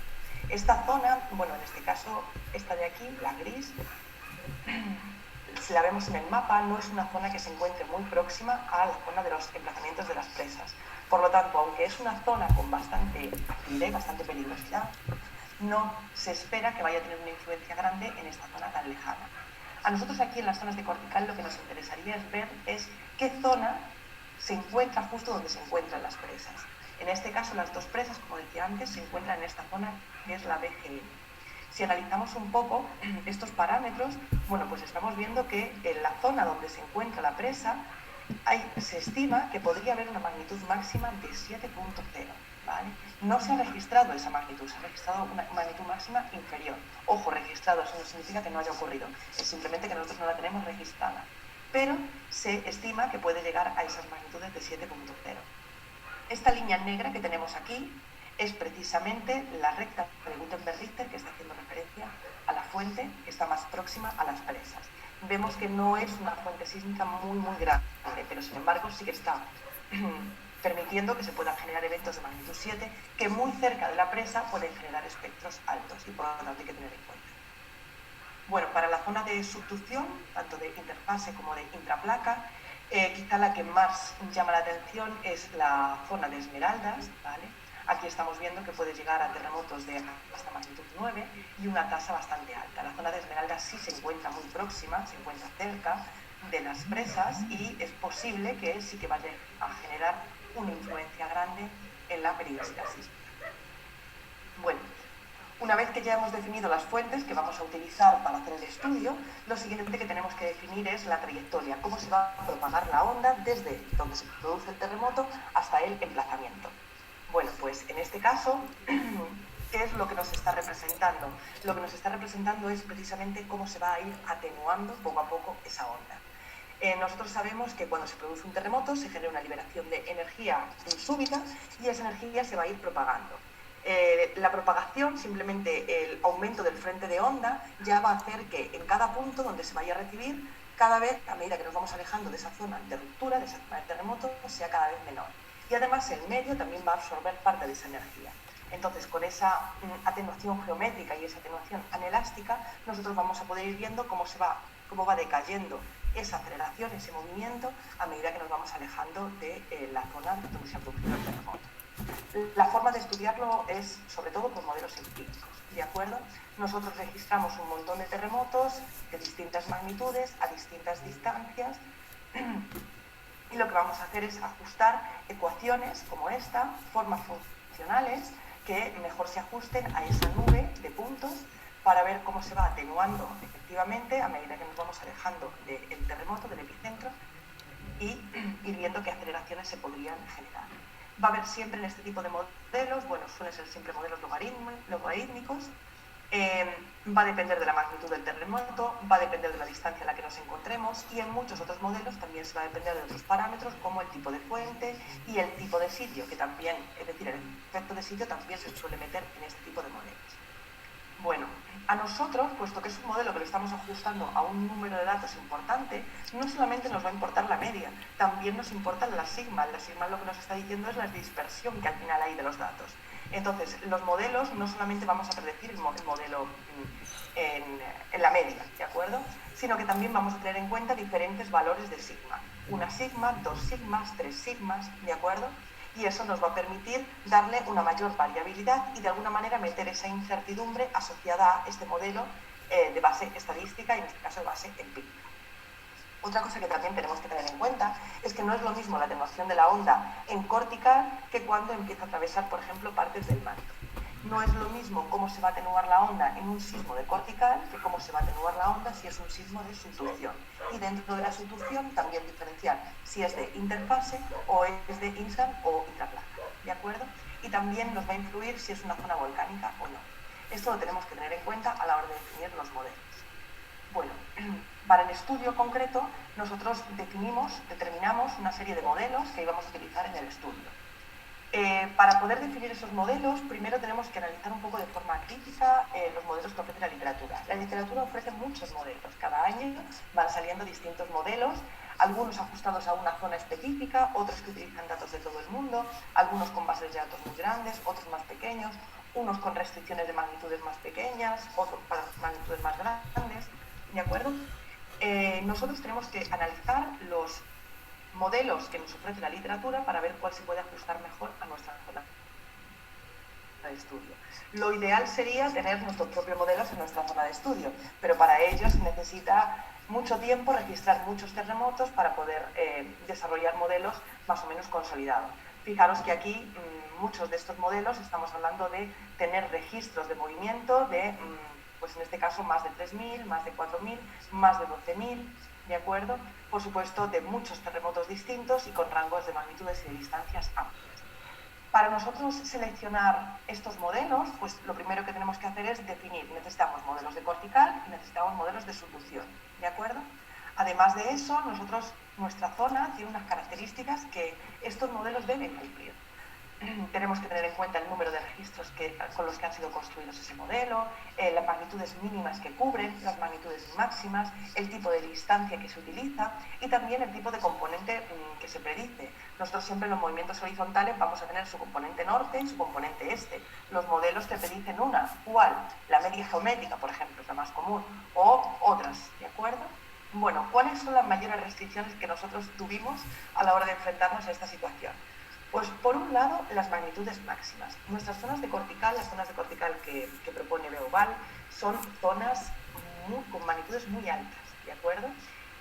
Esta zona, bueno, en este caso, esta de aquí, la gris, si la vemos en el mapa, no es una zona que se encuentre muy próxima a la zona de los emplazamientos de las presas. Por lo tanto, aunque es una zona con bastante actividad y bastante peligrosidad, no se espera que vaya a tener una influencia grande en esta zona tan lejana. A nosotros aquí en las zonas de cortical lo que nos interesaría es ver qué zona se encuentra justo donde se encuentran las presas. En este caso, las dos presas, como decía antes, se encuentran en esta zona que es la BGN. Si analizamos un poco estos parámetros, bueno, pues estamos viendo que en la zona donde se encuentra la presa se estima que podría haber una magnitud máxima de 7.0, ¿vale? No se ha registrado esa magnitud, se ha registrado una magnitud máxima inferior. Ojo, registrado, eso no significa que no haya ocurrido, es simplemente que nosotros no la tenemos registrada. pero se estima que puede llegar a esas magnitudes de 7,0. Esta línea negra que tenemos aquí es precisamente la recta de Gutenberg-Richter, que está haciendo referencia a la fuente que está más próxima a las presas. Vemos que no es una fuente sísmica muy grande, pero sin embargo sí que está permitiendo que se puedan generar eventos de magnitud 7 que muy cerca de la presa pueden generar espectros altos y por lo tanto hay que tener en cuenta. Bueno, para la zona de subducción, tanto de interfase como de intraplaca, quizá la que más llama la atención es la zona de Esmeraldas, ¿vale? Aquí estamos viendo que puede llegar a terremotos de hasta magnitud 9 y una tasa bastante alta. La zona de Esmeraldas sí se encuentra muy próxima, se encuentra cerca de las presas y es posible que sí que vaya a generar una influencia grande en la peligrosidad sísmica. Bueno, una vez que ya hemos definido las fuentes que vamos a utilizar para hacer el estudio, lo siguiente que tenemos que definir es la trayectoria, cómo se va a propagar la onda desde donde se produce el terremoto hasta el emplazamiento. Bueno, pues en este caso, ¿qué es lo que nos está representando? Lo que nos está representando es precisamente cómo se va a ir atenuando poco a poco esa onda. Nosotros sabemos que cuando se produce un terremoto se genera una liberación de energía súbita y esa energía se va a ir propagando. La propagación, simplemente el aumento del frente de onda, ya va a hacer que en cada punto donde se vaya a recibir, cada vez, a medida que nos vamos alejando de esa zona de ruptura, de esa zona de terremoto, sea cada vez menor. Y además el medio también va a absorber parte de esa energía. Entonces, con esa atenuación geométrica y esa atenuación anelástica, nosotros vamos a poder ir viendo cómo va decayendo esa aceleración, ese movimiento, a medida que nos vamos alejando de la zona donde se ha producido el terremoto. La forma de estudiarlo es, sobre todo, por modelos empíricos, ¿de acuerdo? Nosotros registramos un montón de terremotos de distintas magnitudes, a distintas distancias, y lo que vamos a hacer es ajustar ecuaciones como esta, formas funcionales, que mejor se ajusten a esa nube de puntos para ver cómo se va atenuando efectivamente a medida que nos vamos alejando del terremoto, del epicentro, y ir viendo qué aceleraciones se podrían generar. Va a haber siempre en este tipo de modelos, bueno, suelen ser siempre modelos logarítmicos, va a depender de la magnitud del terremoto, va a depender de la distancia a la que nos encontremos y en muchos otros modelos también se va a depender de otros parámetros como el tipo de fuente y el tipo de sitio, que también, es decir, el efecto de sitio también se suele meter en este tipo de modelos. Bueno, a nosotros, puesto que es un modelo que lo estamos ajustando a un número de datos importante, no solamente nos va a importar la media, también nos importan las sigmas. Las sigmas lo que nos está diciendo es la dispersión que al final hay de los datos. Entonces, los modelos no solamente vamos a predecir el modelo en la media, ¿de acuerdo? Sino que también vamos a tener en cuenta diferentes valores de sigma. Una sigma, 2 sigmas, 3 sigmas, ¿de acuerdo? Y eso nos va a permitir darle una mayor variabilidad y de alguna manera meter esa incertidumbre asociada a este modelo de base estadística y en este caso de base empírica. Otra cosa que también tenemos que tener en cuenta es que no es lo mismo la atenuación de la onda en cortical que cuando empieza a atravesar, por ejemplo, partes del manto. No es lo mismo cómo se va a atenuar la onda en un sismo de cortical que cómo se va a atenuar la onda si es un sismo de subducción. Y dentro de la subducción también diferenciar si es de interfase o es de intra o intraplaca, ¿de acuerdo? Y también nos va a influir si es una zona volcánica o no. Esto lo tenemos que tener en cuenta a la hora de definir los modelos. Bueno, para el estudio concreto nosotros determinamos una serie de modelos que íbamos a utilizar en el estudio. Para poder definir esos modelos, primero tenemos que analizar un poco de forma crítica los modelos que ofrece la literatura. La literatura ofrece muchos modelos. Cada año van saliendo distintos modelos, algunos ajustados a una zona específica, otros que utilizan datos de todo el mundo, algunos con bases de datos muy grandes, otros más pequeños, unos con restricciones de magnitudes más pequeñas, otros para magnitudes más grandes, ¿de acuerdo? Nosotros tenemos que analizar los modelos que nos ofrece la literatura para ver cuál se puede ajustar mejor a nuestra zona de estudio. Lo ideal sería tener nuestros propios modelos en nuestra zona de estudio, pero para ello se necesita mucho tiempo, registrar muchos terremotos para poder desarrollar modelos más o menos consolidados. Fijaros que aquí muchos de estos modelos estamos hablando de tener registros de movimiento de, pues en este caso, más de 3.000, más de 4.000, más de 12.000, ¿de acuerdo? Por supuesto, de muchos terremotos distintos y con rangos de magnitudes y de distancias amplios. Para nosotros seleccionar estos modelos, pues lo primero que tenemos que hacer es definir. Necesitamos modelos de cortical y necesitamos modelos de subducción, ¿de acuerdo? Además de eso, nuestra zona tiene unas características que estos modelos deben cumplir. Tenemos que tener en cuenta el número de registros con los que han sido construidos ese modelo, las magnitudes mínimas que cubren, las magnitudes máximas, el tipo de distancia que se utiliza y también el tipo de componente que se predice. Nosotros siempre en los movimientos horizontales vamos a tener su componente norte y su componente este. Los modelos te predicen ¿cuál? La media geométrica, por ejemplo, es la más común, o otras, ¿de acuerdo? Bueno, ¿cuáles son las mayores restricciones que nosotros tuvimos a la hora de enfrentarnos a esta situación? Pues por un lado, las magnitudes máximas. Nuestras zonas de cortical, las zonas de cortical que propone Beoval, son zonas con magnitudes muy altas, ¿de acuerdo?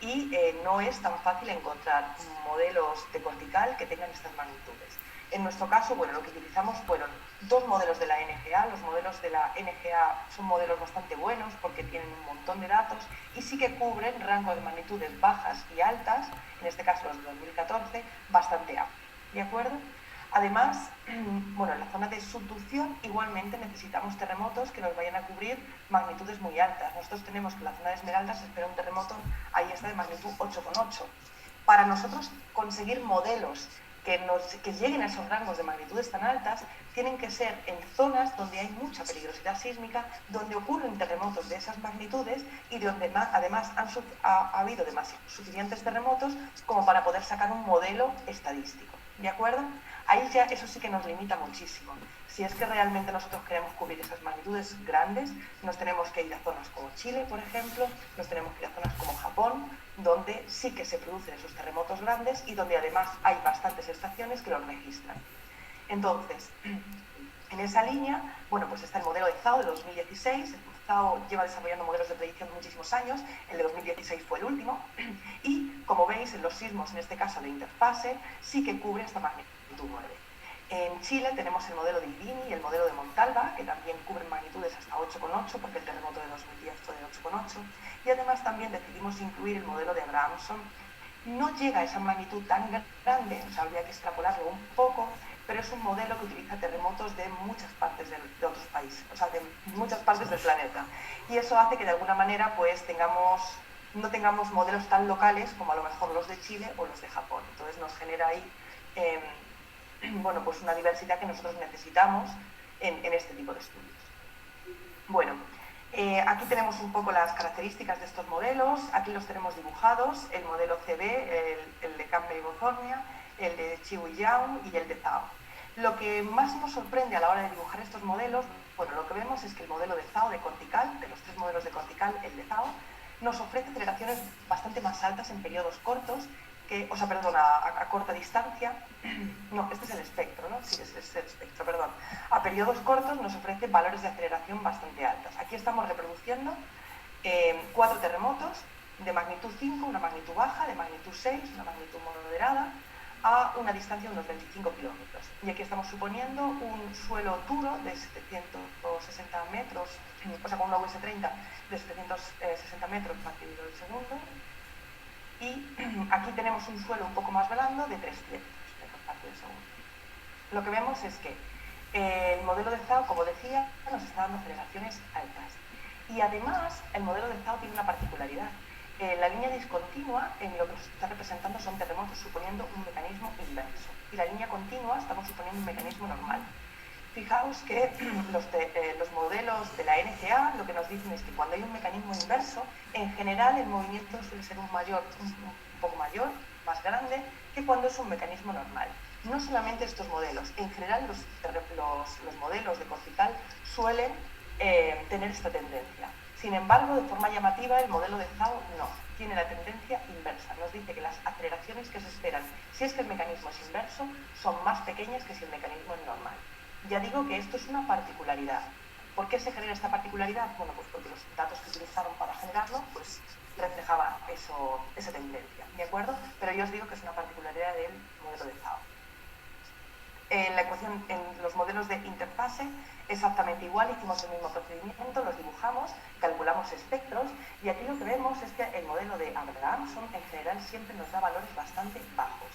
Y no es tan fácil encontrar modelos de cortical que tengan estas magnitudes. En nuestro caso, bueno, lo que utilizamos fueron dos modelos de la NGA. Los modelos de la NGA son modelos bastante buenos porque tienen un montón de datos y sí que cubren rangos de magnitudes bajas y altas, en este caso los de 2014, bastante amplios. ¿De acuerdo? Además, bueno, en la zona de subducción igualmente necesitamos terremotos que nos vayan a cubrir magnitudes muy altas. Nosotros tenemos que en la zona de Esmeraldas se espera un terremoto, ahí está de magnitud 8,8. Para nosotros conseguir modelos que lleguen a esos rangos de magnitudes tan altas, tienen que ser en zonas donde hay mucha peligrosidad sísmica, donde ocurren terremotos de esas magnitudes y donde además ha habido suficientes terremotos como para poder sacar un modelo estadístico. ¿De acuerdo? Ahí ya eso sí que nos limita muchísimo. Si es que realmente nosotros queremos cubrir esas magnitudes grandes, nos tenemos que ir a zonas como Chile, por ejemplo, nos tenemos que ir a zonas como Japón, donde sí que se producen esos terremotos grandes y donde además hay bastantes estaciones que los registran. Entonces, en esa línea, bueno, pues está el modelo de ZAO de 2016. ZAO lleva desarrollando modelos de predicción muchísimos años, el de 2016 fue el último, y como veis, en los sismos, en este caso de interfase, sí que cubre hasta magnitud 9. En Chile tenemos el modelo de Irini y el modelo de Montalva, que también cubren magnitudes hasta 8,8, porque el terremoto de 2010 fue de 8,8, y además también decidimos incluir el modelo de Abrahamson. No llega a esa magnitud tan grande, o sea, habría que extrapolarlo un poco, pero es un modelo que utiliza terremotos de muchas partes de otros países, o sea, de muchas partes del planeta. Y eso hace que de alguna manera pues no tengamos modelos tan locales como a lo mejor los de Chile o los de Japón. Entonces nos genera ahí bueno, pues una diversidad que nosotros necesitamos en este tipo de estudios. Bueno, aquí tenemos un poco las características de estos modelos. Aquí los tenemos dibujados, el modelo CB, el de Campbell y Bothornia, el de Chiu y Young y el de ZAO. Lo que más nos sorprende a la hora de dibujar estos modelos, bueno, lo que vemos es que el modelo de ZAO de cortical, de los tres modelos de cortical, el de ZAO, nos ofrece aceleraciones bastante más altas en periodos cortos, a corta distancia. No, este es el espectro, ¿no? Sí, es el espectro, perdón. A periodos cortos nos ofrece valores de aceleración bastante altas. Aquí estamos reproduciendo 4 terremotos de magnitud 5, una magnitud baja, de magnitud 6, una magnitud moderada, a una distancia de unos 25 kilómetros. Y aquí estamos suponiendo un suelo duro de 760 metros, o sea, con una US30 de 760 metros partido del segundo. Y aquí tenemos un suelo un poco más blando de 300 metros partido del segundo. Lo que vemos es que el modelo de ZAO, como decía, nos está dando aceleraciones altas. Y además, el modelo de ZAO tiene una particularidad. La línea discontinua, en lo que nos está representando son terremotos suponiendo un mecanismo inverso. Y la línea continua estamos suponiendo un mecanismo normal. Fijaos que los modelos de la NGA lo que nos dicen es que cuando hay un mecanismo inverso, en general el movimiento suele ser un poco mayor, más grande, que cuando es un mecanismo normal. No solamente estos modelos, en general los modelos de cortical suelen tener esta tendencia. Sin embargo, de forma llamativa, el modelo de ZAO no, tiene la tendencia inversa. Nos dice que las aceleraciones que se esperan, si es que el mecanismo es inverso, son más pequeñas que si el mecanismo es normal. Ya digo que esto es una particularidad. ¿Por qué se genera esta particularidad? Bueno, pues porque los datos que utilizaron para generarlo pues reflejaban esa tendencia, ¿de acuerdo? Pero yo os digo que es una particularidad del modelo de ZAO. En la ecuación, en los modelos de interfase, exactamente igual, hicimos el mismo procedimiento, los dibujamos, calculamos espectros, y aquí lo que vemos es que el modelo de Abrahamson en general siempre nos da valores bastante bajos.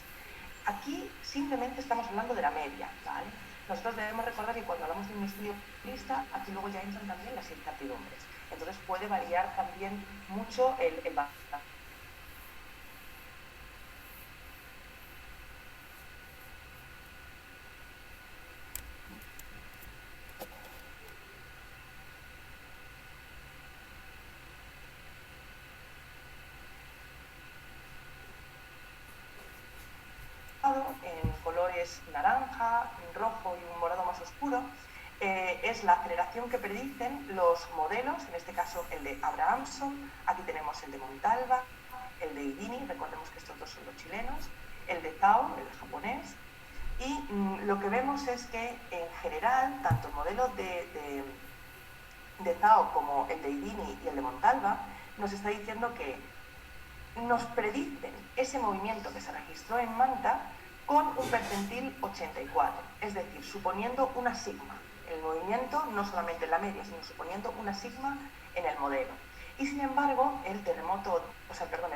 Aquí simplemente estamos hablando de la media, ¿vale? Nosotros debemos recordar que cuando hablamos de un estudio realista, aquí luego ya entran también las incertidumbres. Entonces puede variar también mucho el valor. colores naranja, rojo y un morado más oscuro, es la aceleración que predicen los modelos, en este caso el de Abrahamson, aquí tenemos el de Montalva, el de Houdini, recordemos que estos dos son los chilenos, el de Zhao, el japonés, y lo que vemos es que en general, tanto el modelo de Zhao como el de Houdini y el de Montalva, nos está diciendo que nos predicen ese movimiento que se registró en Manta con un percentil 84, es decir, suponiendo una sigma. El movimiento, no solamente en la media, sino suponiendo una sigma en el modelo. Y sin embargo, el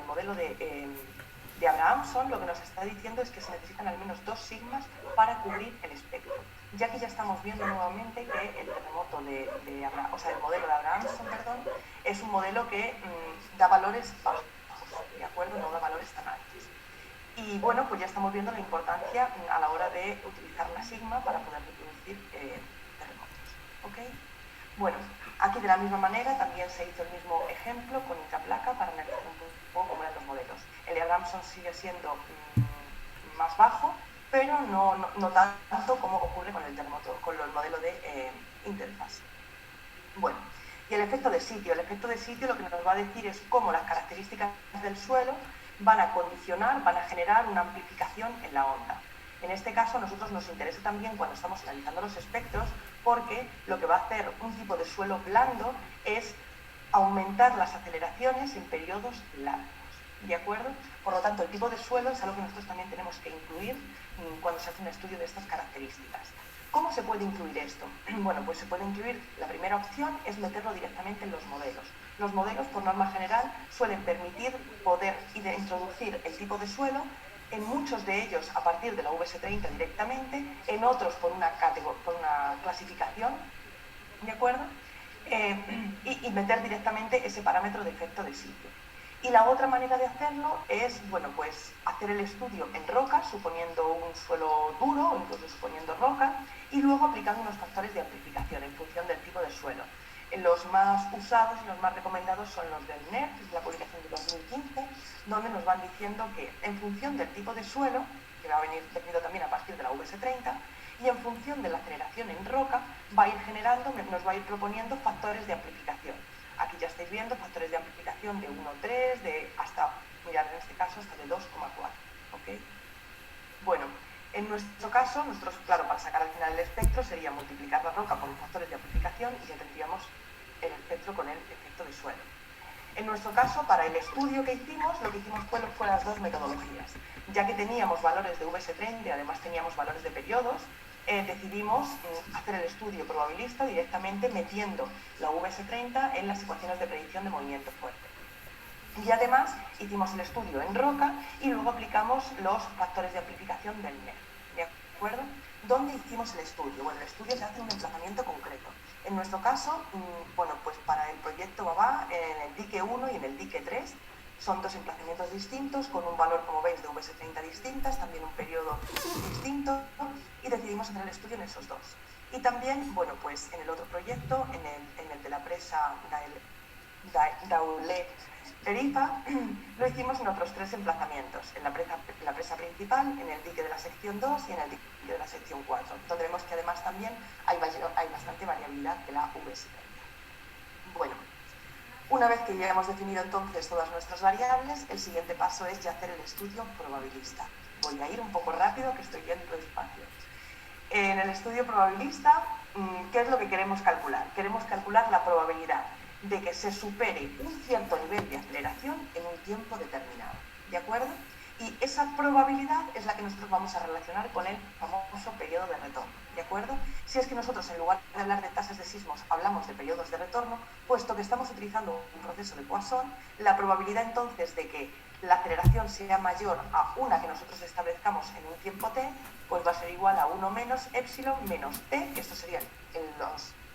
modelo de Abrahamson lo que nos está diciendo es que se necesitan al menos 2 sigmas para cubrir el espectro. Ya que ya estamos viendo nuevamente que el terremoto el modelo de Abrahamson, es un modelo que da valores bajos, ¿de acuerdo? No da valores tan altos. Y bueno, pues ya estamos viendo la importancia a la hora de utilizar la sigma para poder reproducir terremotos. ¿Ok? Bueno, aquí de la misma manera también se hizo el mismo ejemplo con intraplaca para analizar un poco cómo eran los modelos. El de Abrahamson sigue siendo más bajo, pero no tanto como ocurre con el terremoto, con el modelo de interfaz. Bueno, y el efecto de sitio. El efecto de sitio lo que nos va a decir es cómo las características del suelo van a condicionar, van a generar una amplificación en la onda. En este caso, a nosotros nos interesa también cuando estamos analizando los espectros, porque lo que va a hacer un tipo de suelo blando es aumentar las aceleraciones en periodos largos. ¿De acuerdo? Por lo tanto, el tipo de suelo es algo que nosotros también tenemos que incluir cuando se hace un estudio de estas características. ¿Cómo se puede incluir esto? Bueno, pues se puede incluir, la primera opción es meterlo directamente en los modelos. Los modelos, por norma general, suelen permitir poder introducir el tipo de suelo, en muchos de ellos a partir de la VS30 directamente, en otros por una clasificación, ¿de acuerdo? Y meter directamente ese parámetro de efecto de sitio. Y la otra manera de hacerlo es, bueno, pues hacer el estudio en roca, suponiendo un suelo duro o incluso suponiendo roca, y luego aplicando unos factores de amplificación en función del tipo de suelo. Los más usados y los más recomendados son los del NERC, que es la publicación de 2015, donde nos van diciendo que en función del tipo de suelo, que va a venir definido también a partir de la VS30, y en función de la aceleración en roca, nos va a ir proponiendo factores de amplificación. Aquí ya estáis viendo factores de amplificación de 1,3, hasta, mirad en este caso, hasta de 2,4. ¿Okay? Bueno, en nuestro caso, nosotros, claro, para sacar al final el espectro sería multiplicar la roca por los factores de amplificación y ya tendríamos el espectro con el efecto de suelo. En nuestro caso, para el estudio que hicimos, lo que hicimos fue las dos metodologías. Ya que teníamos valores de VS30 y además teníamos valores de periodos, decidimos hacer el estudio probabilista directamente metiendo la VS30 en las ecuaciones de predicción de movimiento fuerte. Y además hicimos el estudio en roca y luego aplicamos los factores de amplificación del NER. ¿De acuerdo? ¿Dónde hicimos el estudio? Bueno, el estudio se hace en un emplazamiento concreto. En nuestro caso, bueno, pues para el proyecto BABA, en el dique 1 y en el dique 3, son dos emplazamientos distintos, con un valor, como veis, de VS30 distintas, también un periodo distinto, y decidimos hacer el estudio en esos dos. Y también, bueno, pues en el otro proyecto, en el de la presa Daulé-Eripa, lo hicimos en otros 3 emplazamientos, en la presa principal, en el dique de la sección 2 y en el dique de la sección 4, donde vemos que además también hay bastante variabilidad de la VS30. Bueno, una vez que ya hemos definido entonces todas nuestras variables, el siguiente paso es ya hacer el estudio probabilista. Voy a ir un poco rápido, que estoy yendo despacio. En el estudio probabilista, ¿qué es lo que queremos calcular? Queremos calcular la probabilidad de que se supere un cierto nivel de aceleración en un tiempo determinado, ¿de acuerdo? Y esa probabilidad es la que nosotros vamos a relacionar con el famoso periodo de retorno, ¿de acuerdo? Si es que nosotros, en lugar de hablar de tasas de sismos, hablamos de periodos de retorno, puesto que estamos utilizando un proceso de Poisson, la probabilidad entonces de que la aceleración sea mayor a una que nosotros establezcamos en un tiempo t, pues va a ser igual a 1 menos epsilon menos t, que esto sería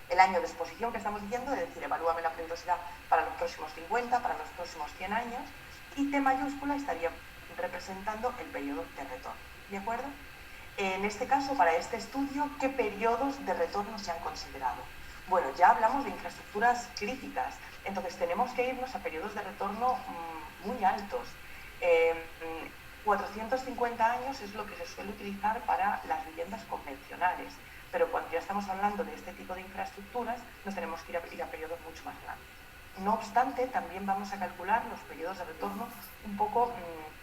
el año de exposición que estamos diciendo, es decir, evalúame la peligrosidad para los próximos 50, para los próximos 100 años, y t mayúscula estaría representando el periodo de retorno, ¿de acuerdo? En este caso, para este estudio, ¿qué periodos de retorno se han considerado? Bueno, ya hablamos de infraestructuras críticas, entonces tenemos que irnos a periodos de retorno muy altos. 450 años es lo que se suele utilizar para las viviendas convencionales, pero cuando ya estamos hablando de este tipo de infraestructuras, nos tenemos que ir a periodos mucho más grandes. No obstante, también vamos a calcular los periodos de retorno un poco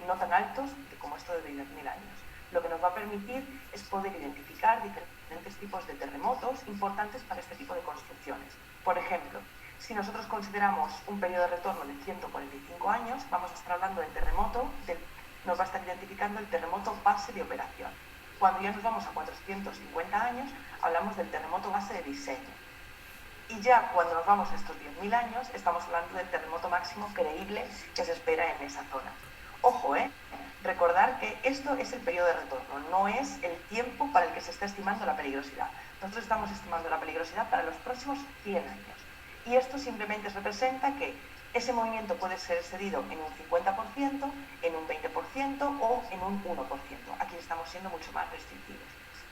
no tan altos como esto de 10.000 años. Lo que nos va a permitir es poder identificar diferentes tipos de terremotos importantes para este tipo de construcciones. Por ejemplo, si nosotros consideramos un periodo de retorno de 145 años, vamos a estar hablando del terremoto, nos va a estar identificando el terremoto base de operación. Cuando ya nos vamos a 450 años, hablamos del terremoto base de diseño. Y ya cuando nos vamos a estos 10.000 años, estamos hablando del terremoto máximo creíble que se espera en esa zona. Ojo, recordar que esto es el periodo de retorno, no es el tiempo para el que se está estimando la peligrosidad. Nosotros estamos estimando la peligrosidad para los próximos 100 años. Y esto simplemente representa que ese movimiento puede ser excedido en un 50%, en un 20% o en un 1%. Aquí estamos siendo mucho más restrictivos.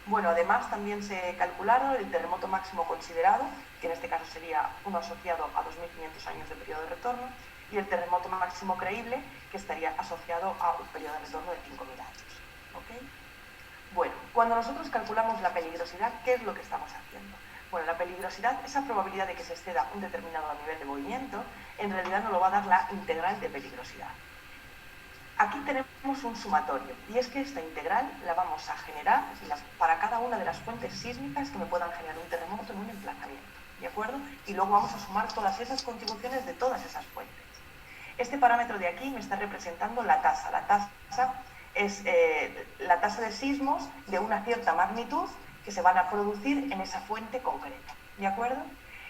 Bueno, además también se calcularon el terremoto máximo considerado, que en este caso sería uno asociado a 2.500 años de periodo de retorno, y el terremoto máximo creíble, que estaría asociado a un periodo de retorno de 5.000 años. ¿Okay? Bueno, cuando nosotros calculamos la peligrosidad, ¿qué es lo que estamos haciendo? Bueno, la peligrosidad, esa probabilidad de que se exceda un determinado nivel de movimiento, en realidad nos lo va a dar la integral de peligrosidad. Aquí tenemos un sumatorio, y es que esta integral la vamos a generar para cada una de las fuentes sísmicas que me puedan generar un terremoto en un emplazamiento, ¿de acuerdo? Y luego vamos a sumar todas esas contribuciones de todas esas fuentes. Este parámetro de aquí me está representando la tasa. La tasa es la tasa de sismos de una cierta magnitud que se van a producir en esa fuente concreta, ¿de acuerdo?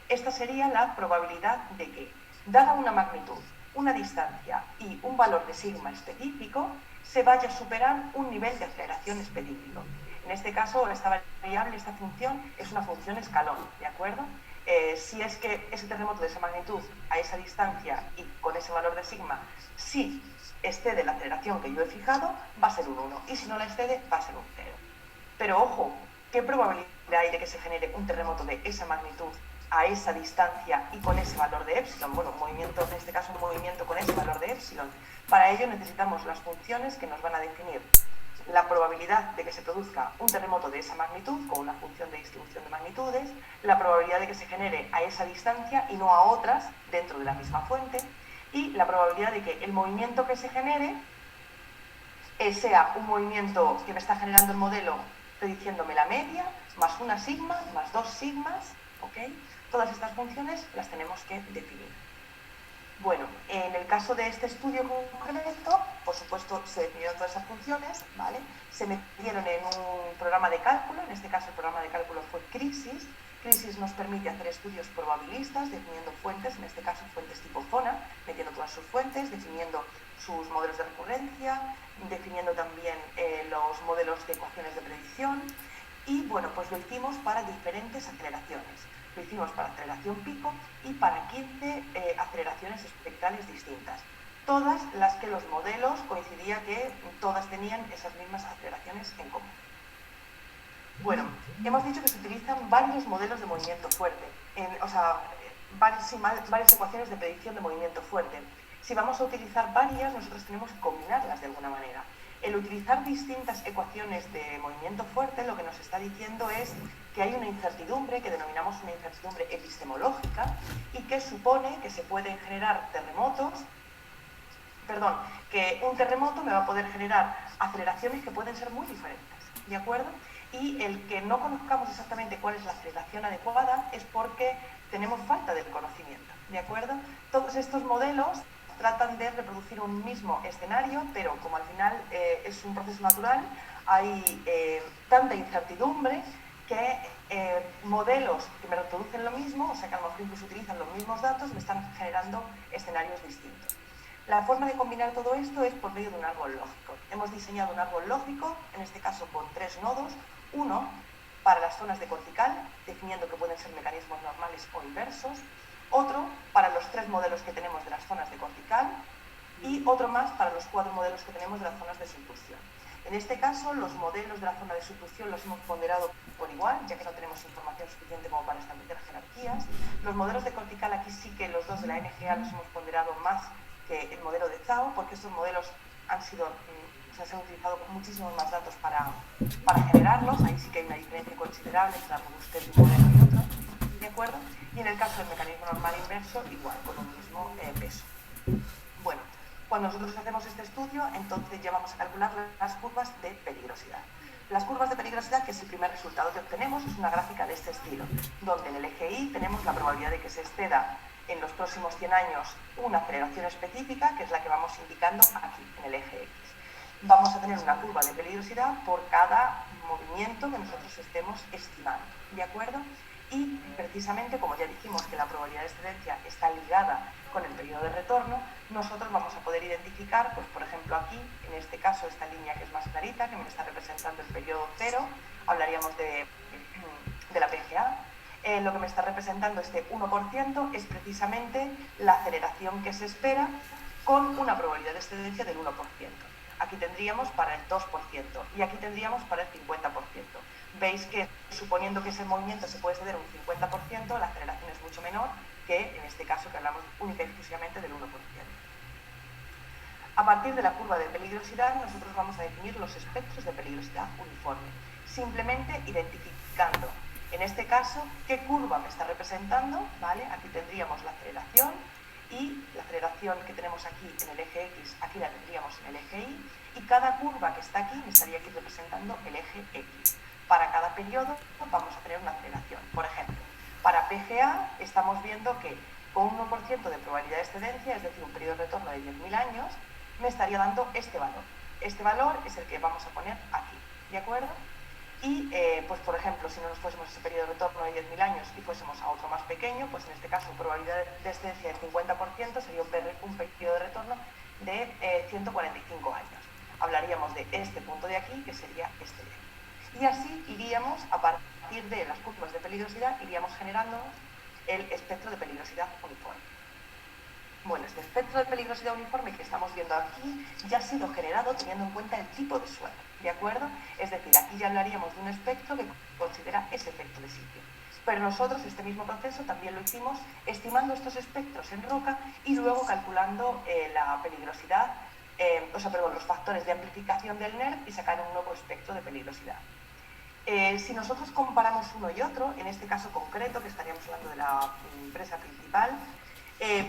Esta sería la probabilidad de que, dada una magnitud, una distancia y un valor de sigma específico, se vaya a superar un nivel de aceleración específico. En este caso, esta variable, esta función, es una función escalón, ¿de acuerdo? Si es que ese terremoto de esa magnitud, a esa distancia y con ese valor de sigma, si excede la aceleración que yo he fijado, va a ser un 1, y si no la excede, va a ser un 0. Pero ojo, ¿qué probabilidad hay de que se genere un terremoto de esa magnitud a esa distancia y con ese valor de epsilon? Bueno, un movimiento, en este caso un movimiento con ese valor de epsilon. Para ello necesitamos las funciones que nos van a definir la probabilidad de que se produzca un terremoto de esa magnitud con una función de distribución de magnitudes, la probabilidad de que se genere a esa distancia y no a otras dentro de la misma fuente, y la probabilidad de que el movimiento que se genere sea un movimiento que me está generando el modelo prediciéndome la media, más una sigma, más dos sigmas, ¿ok? Todas estas funciones las tenemos que definir. Bueno, en el caso de este estudio concreto, por supuesto se definieron todas esas funciones, ¿vale? Se metieron en un programa de cálculo, en este caso el programa de cálculo fue CRISIS. CRISIS nos permite hacer estudios probabilistas, definiendo fuentes, en este caso fuentes tipo zona, metiendo todas sus fuentes, definiendo sus modelos de recurrencia, definiendo también los modelos de ecuaciones de predicción, y bueno, pues lo hicimos para diferentes aceleraciones. Lo hicimos para aceleración pico y para 15 aceleraciones espectrales distintas. Todas las que los modelos coincidía que todas tenían esas mismas aceleraciones en común. Bueno, hemos dicho que se utilizan varios modelos de movimiento fuerte, varias ecuaciones de predicción de movimiento fuerte. Si vamos a utilizar varias, nosotros tenemos que combinarlas de alguna manera. El utilizar distintas ecuaciones de movimiento fuerte lo que nos está diciendo es que hay una incertidumbre, que denominamos una incertidumbre epistemológica, y que supone que se pueden generar que un terremoto me va a poder generar aceleraciones que pueden ser muy diferentes, ¿de acuerdo? Y el que no conozcamos exactamente cuál es la aceleración adecuada es porque tenemos falta del conocimiento, ¿de acuerdo? Todos estos modelos tratan de reproducir un mismo escenario, pero como al final es un proceso natural, hay tanta incertidumbre que modelos que me reproducen lo mismo, o sea que a lo mejor incluso utilizan los mismos datos, me están generando escenarios distintos. La forma de combinar todo esto es por medio de un árbol lógico. Hemos diseñado un árbol lógico, en este caso con 3 nodos, uno para las zonas de cortical, definiendo que pueden ser mecanismos normales o inversos, otro para los 3 modelos que tenemos de las zonas de cortical y otro más para los 4 modelos que tenemos de las zonas de subducción. En este caso, los modelos de la zona de subducción los hemos ponderado por igual, ya que no tenemos información suficiente como para establecer jerarquías. Los modelos de cortical, aquí sí que los dos de la NGA los hemos ponderado más que el modelo de Zhao, porque estos modelos han sido O sea, se han utilizado muchísimos más datos para generarlos. Ahí sí que hay una diferencia considerable entre la robustez de un modelo y otro, ¿de acuerdo? Y en el caso del mecanismo normal inverso, igual, con un mismo peso. Bueno, cuando nosotros hacemos este estudio, entonces ya vamos a calcular las curvas de peligrosidad. Las curvas de peligrosidad, que es el primer resultado que obtenemos, es una gráfica de este estilo, donde en el eje Y tenemos la probabilidad de que se exceda en los próximos 100 años una aceleración específica, que es la que vamos indicando aquí, en el eje X. Vamos a tener una curva de peligrosidad por cada movimiento que nosotros estemos estimando, ¿de acuerdo? Y precisamente, como ya dijimos que la probabilidad de excedencia está ligada con el periodo de retorno, nosotros vamos a poder identificar, pues por ejemplo aquí, en este caso, esta línea que es más clarita, que me está representando el periodo cero, hablaríamos de la PGA. Lo que me está representando este 1% es precisamente la aceleración que se espera con una probabilidad de excedencia del 1%. Aquí tendríamos para el 2% y aquí tendríamos para el 50%. Veis que, suponiendo que ese movimiento se puede exceder un 50%, la aceleración es mucho menor que en este caso que hablamos única y exclusivamente del 1%. A partir de la curva de peligrosidad, nosotros vamos a definir los espectros de peligrosidad uniforme, simplemente identificando, en este caso, qué curva me está representando, ¿vale? Aquí tendríamos la aceleración, y la aceleración que tenemos aquí en el eje X, aquí la tendríamos en el eje Y, y cada curva que está aquí me estaría aquí representando el eje X. Para cada periodo vamos a tener una aceleración. Por ejemplo, para PGA estamos viendo que con un 1% de probabilidad de excedencia, es decir, un periodo de retorno de 10.000 años, me estaría dando este valor. Este valor es el que vamos a poner aquí, ¿de acuerdo? Y, pues por ejemplo, si no nos fuésemos a ese periodo de retorno de 10.000 años y fuésemos a otro más pequeño, pues en este caso probabilidad de excedencia del 50% sería un periodo de retorno de 145 años. Hablaríamos de este punto de aquí, que sería este de aquí. Y así iríamos, a partir de las curvas de peligrosidad, iríamos generando el espectro de peligrosidad uniforme. Bueno, este espectro de peligrosidad uniforme que estamos viendo aquí ya ha sido generado teniendo en cuenta el tipo de suelo, ¿de acuerdo? Es decir, aquí ya hablaríamos de un espectro que considera ese efecto de sitio. Pero nosotros este mismo proceso también lo hicimos estimando estos espectros en roca y luego calculando la peligrosidad, los factores de amplificación del NERV y sacar un nuevo espectro de peligrosidad. Si nosotros comparamos uno y otro, en este caso concreto, que estaríamos hablando de la empresa principal,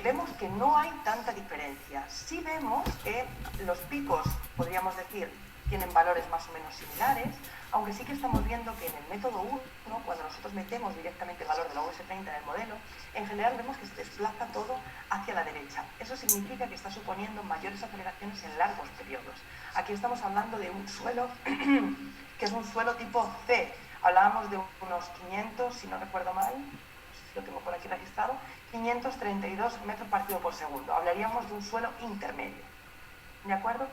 vemos que no hay tanta diferencia. Sí vemos que los picos, podríamos decir, tienen valores más o menos similares, aunque sí que estamos viendo que en el método 1, cuando nosotros metemos directamente el valor de la US30 en el modelo, en general vemos que se desplaza todo hacia la derecha. Eso significa que está suponiendo mayores aceleraciones en largos periodos. Aquí estamos hablando de un suelo que es un suelo tipo C. Hablábamos de unos 500, si no recuerdo mal, lo tengo por aquí registrado, 532 metros partido por segundo. Hablaríamos de un suelo intermedio. ¿De acuerdo?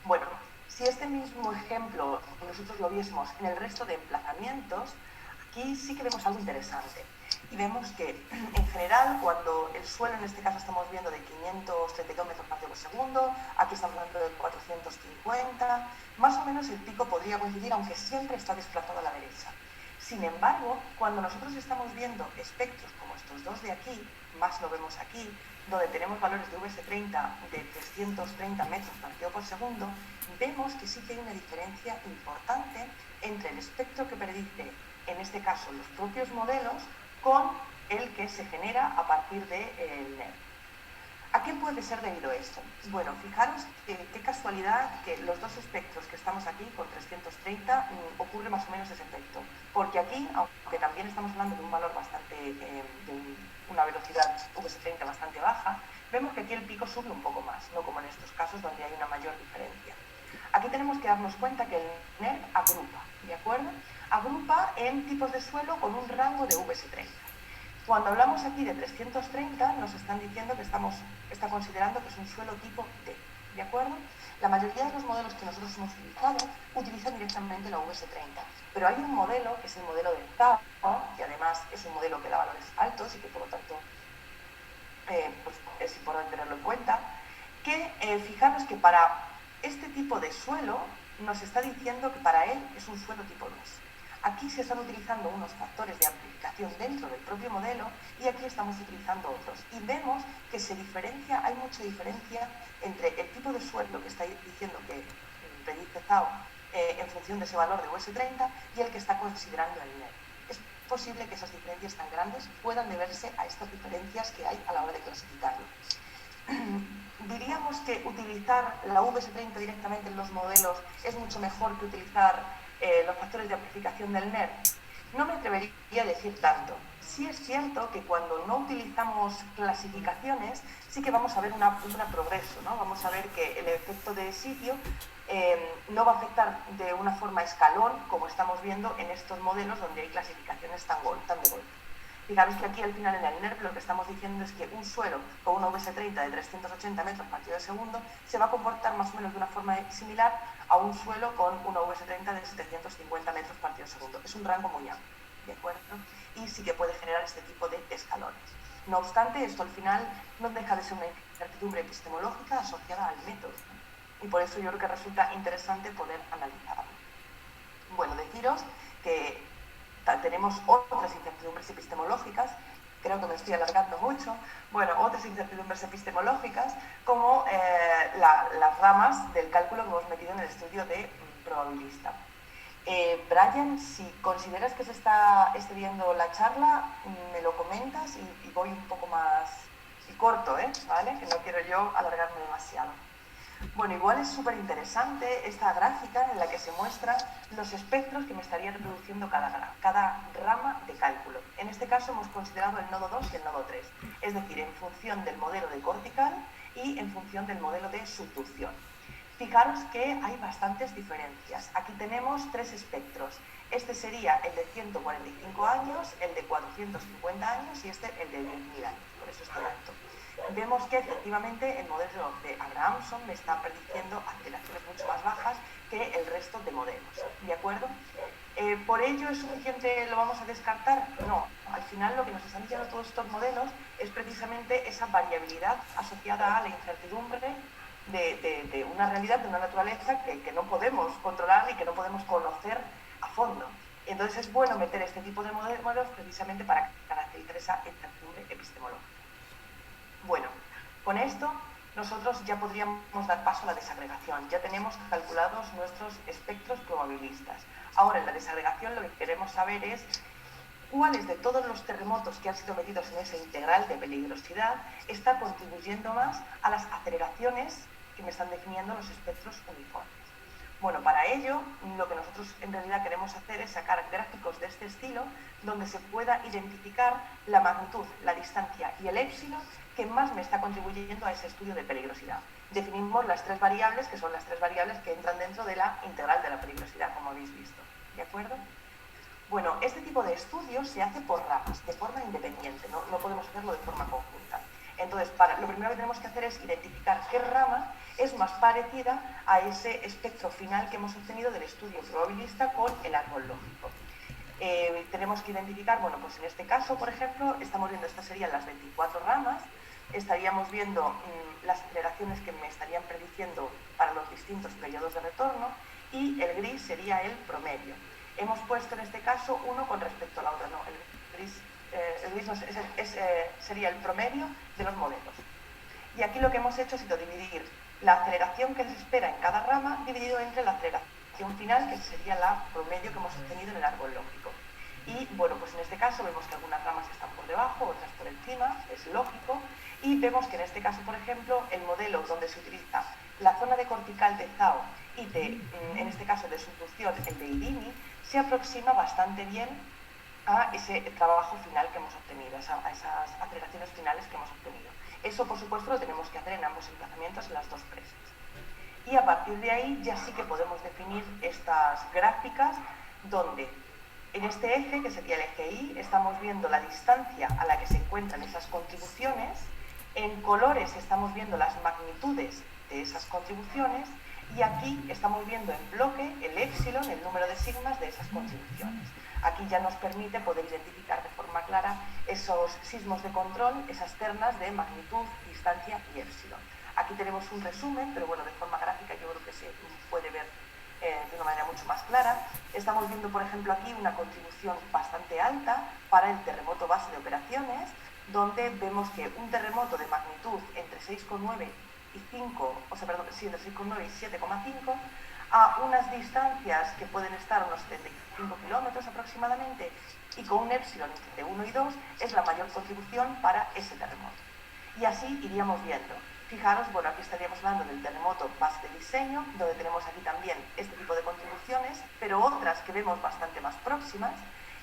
Bueno, si este mismo ejemplo nosotros lo viésemos en el resto de emplazamientos, aquí sí que vemos algo interesante. Y vemos que, en general, cuando el suelo, en este caso estamos viendo de 532 metros partido por segundo, aquí estamos hablando de 450, más o menos el pico podría coincidir, aunque siempre está desplazado a la derecha. Sin embargo, cuando nosotros estamos viendo espectros como estos dos de aquí, más lo vemos aquí, donde tenemos valores de VS30 de 330 metros partido por segundo, vemos que sí que hay una diferencia importante entre el espectro que predice, en este caso, los propios modelos, con el que se genera a partir del NERV. ¿A qué puede ser debido esto? Bueno, fijaros qué casualidad que los dos espectros que estamos aquí, con 330, ocurre más o menos ese efecto. Porque aquí, aunque también estamos hablando de un valor bastante, de una velocidad VS30 bastante baja, vemos que aquí el pico sube un poco más, no como en estos casos donde hay una mayor diferencia. Aquí tenemos que darnos cuenta que el NERV agrupa, ¿de acuerdo? Agrupa en tipos de suelo con un rango de VS30. Cuando hablamos aquí de 330, nos están diciendo que está considerando que es un suelo tipo D, ¿de acuerdo? La mayoría de los modelos que nosotros hemos utilizado utilizan directamente la VS30, pero hay un modelo, que es el modelo de ZAO, que además es un modelo que da valores altos y que por lo tanto pues es importante tenerlo en cuenta, que fijaros que para este tipo de suelo nos está diciendo que para él es un suelo tipo 2. Aquí se están utilizando unos factores de amplificación dentro del propio modelo y aquí estamos utilizando otros. Y vemos que hay mucha diferencia entre el tipo de suelo que está diciendo que predice ZAO en función de ese valor de US30 y el que está considerando el NER. Es posible que esas diferencias tan grandes puedan deberse a estas diferencias que hay a la hora de clasificarlo. Diríamos que utilizar la US30 directamente en los modelos es mucho mejor que utilizar los factores de amplificación del NER. No me atrevería a decir tanto. Sí es cierto que cuando no utilizamos clasificaciones, sí que vamos a ver un progreso, ¿no? Vamos a ver que el efecto de sitio no va a afectar de una forma escalón, como estamos viendo en estos modelos donde hay clasificaciones tan de golpe. Fijaros que aquí al final en el NERP lo que estamos diciendo es que un suelo con una VS30 de 380 metros partido de segundo se va a comportar más o menos de una forma similar a un suelo con una VS30 de 750 metros partido de segundo. Es un rango muy amplio, ¿de acuerdo? Y sí que puede generar este tipo de escalones. No obstante, esto al final no deja de ser una incertidumbre epistemológica asociada al método, y por eso yo creo que resulta interesante poder analizarlo. Bueno, deciros que tenemos otras incertidumbres epistemológicas, creo que me estoy alargando mucho, bueno, otras incertidumbres epistemológicas como las ramas del cálculo que hemos metido en el estudio de probabilista. Brian, si consideras que se esté viendo la charla, me lo comentas y voy un poco más y corto, ¿vale? Que no quiero yo alargarme demasiado. Bueno, igual es súper interesante esta gráfica en la que se muestran los espectros que me estaría reproduciendo cada rama de cálculo. En este caso hemos considerado el nodo 2 y el nodo 3, es decir, en función del modelo de cortical y en función del modelo de subducción. Fijaros que hay bastantes diferencias. Aquí tenemos tres espectros. Este sería el de 145 años, el de 450 años y este el de 10.000 años, por eso es tan alto. Vemos que efectivamente el modelo de Abrahamson me está prediciendo aceleraciones mucho más bajas que el resto de modelos, ¿de acuerdo? ¿Por ello es suficiente, lo vamos a descartar? No, al final lo que nos están diciendo todos estos modelos es precisamente esa variabilidad asociada a la incertidumbre de una realidad, de una naturaleza que no podemos controlar y que no podemos conocer a fondo. Entonces es bueno meter este tipo de modelos precisamente para caracterizar esa incertidumbre epistemológica. Bueno, con esto nosotros ya podríamos dar paso a la desagregación. Ya tenemos calculados nuestros espectros probabilistas. Ahora en la desagregación lo que queremos saber es cuáles de todos los terremotos que han sido metidos en esa integral de peligrosidad está contribuyendo más a las aceleraciones que me están definiendo los espectros uniformes. Bueno, para ello, lo que nosotros en realidad queremos hacer es sacar gráficos de este estilo donde se pueda identificar la magnitud, la distancia y el épsilon que más me está contribuyendo a ese estudio de peligrosidad. Definimos las tres variables, que son las tres variables que entran dentro de la integral de la peligrosidad, como habéis visto. ¿De acuerdo? Bueno, este tipo de estudios se hace por ramas, de forma independiente, no podemos hacerlo de forma conjunta. Entonces, lo primero que tenemos que hacer es identificar qué rama es más parecida a ese espectro final que hemos obtenido del estudio probabilista con el árbol lógico. Tenemos que identificar, bueno, pues en este caso, por ejemplo, estamos viendo, estas serían las 24 ramas, estaríamos viendo las aceleraciones que me estarían prediciendo para los distintos periodos de retorno y el gris sería el promedio. Hemos puesto en este caso uno con respecto a la otra, no, el gris sería el promedio de los modelos. Y aquí lo que hemos hecho ha sido dividir la aceleración que se espera en cada rama dividido entre la aceleración final, que sería la promedio que hemos obtenido en el árbol lógico. Y bueno, pues en este caso vemos que algunas ramas están por debajo, otras por encima, es lógico, y vemos que en este caso, por ejemplo, el modelo donde se utiliza la zona de cortical de ZAO y en este caso de subducción, el de IDIMI, se aproxima bastante bien a ese trabajo final que hemos obtenido, a esas aceleraciones finales que hemos obtenido. Eso, por supuesto, lo tenemos que hacer en ambos emplazamientos, en las dos presas. Y a partir de ahí ya sí que podemos definir estas gráficas donde en este eje, que sería el eje Y, estamos viendo la distancia a la que se encuentran esas contribuciones, en colores estamos viendo las magnitudes de esas contribuciones y aquí estamos viendo en bloque el épsilon, el número de sigmas de esas contribuciones. Aquí ya nos permite poder identificar de forma clara esos sismos de control, esas ternas de magnitud, distancia y épsilon. Aquí tenemos un resumen, pero bueno, de forma gráfica yo creo que se puede ver de una manera mucho más clara. Estamos viendo, por ejemplo, aquí una contribución bastante alta para el terremoto base de operaciones, donde vemos que un terremoto de magnitud entre 6,9 y 5, o sea, perdón, sí, entre 6,9 y 7,5 a unas distancias que pueden estar a unos 75 kilómetros aproximadamente, y con un épsilon entre 1 y 2 es la mayor contribución para ese terremoto. Y así iríamos viendo. Fijaros, bueno, aquí estaríamos hablando del terremoto base de diseño, donde tenemos aquí también este tipo de contribuciones, pero otras que vemos bastante más próximas.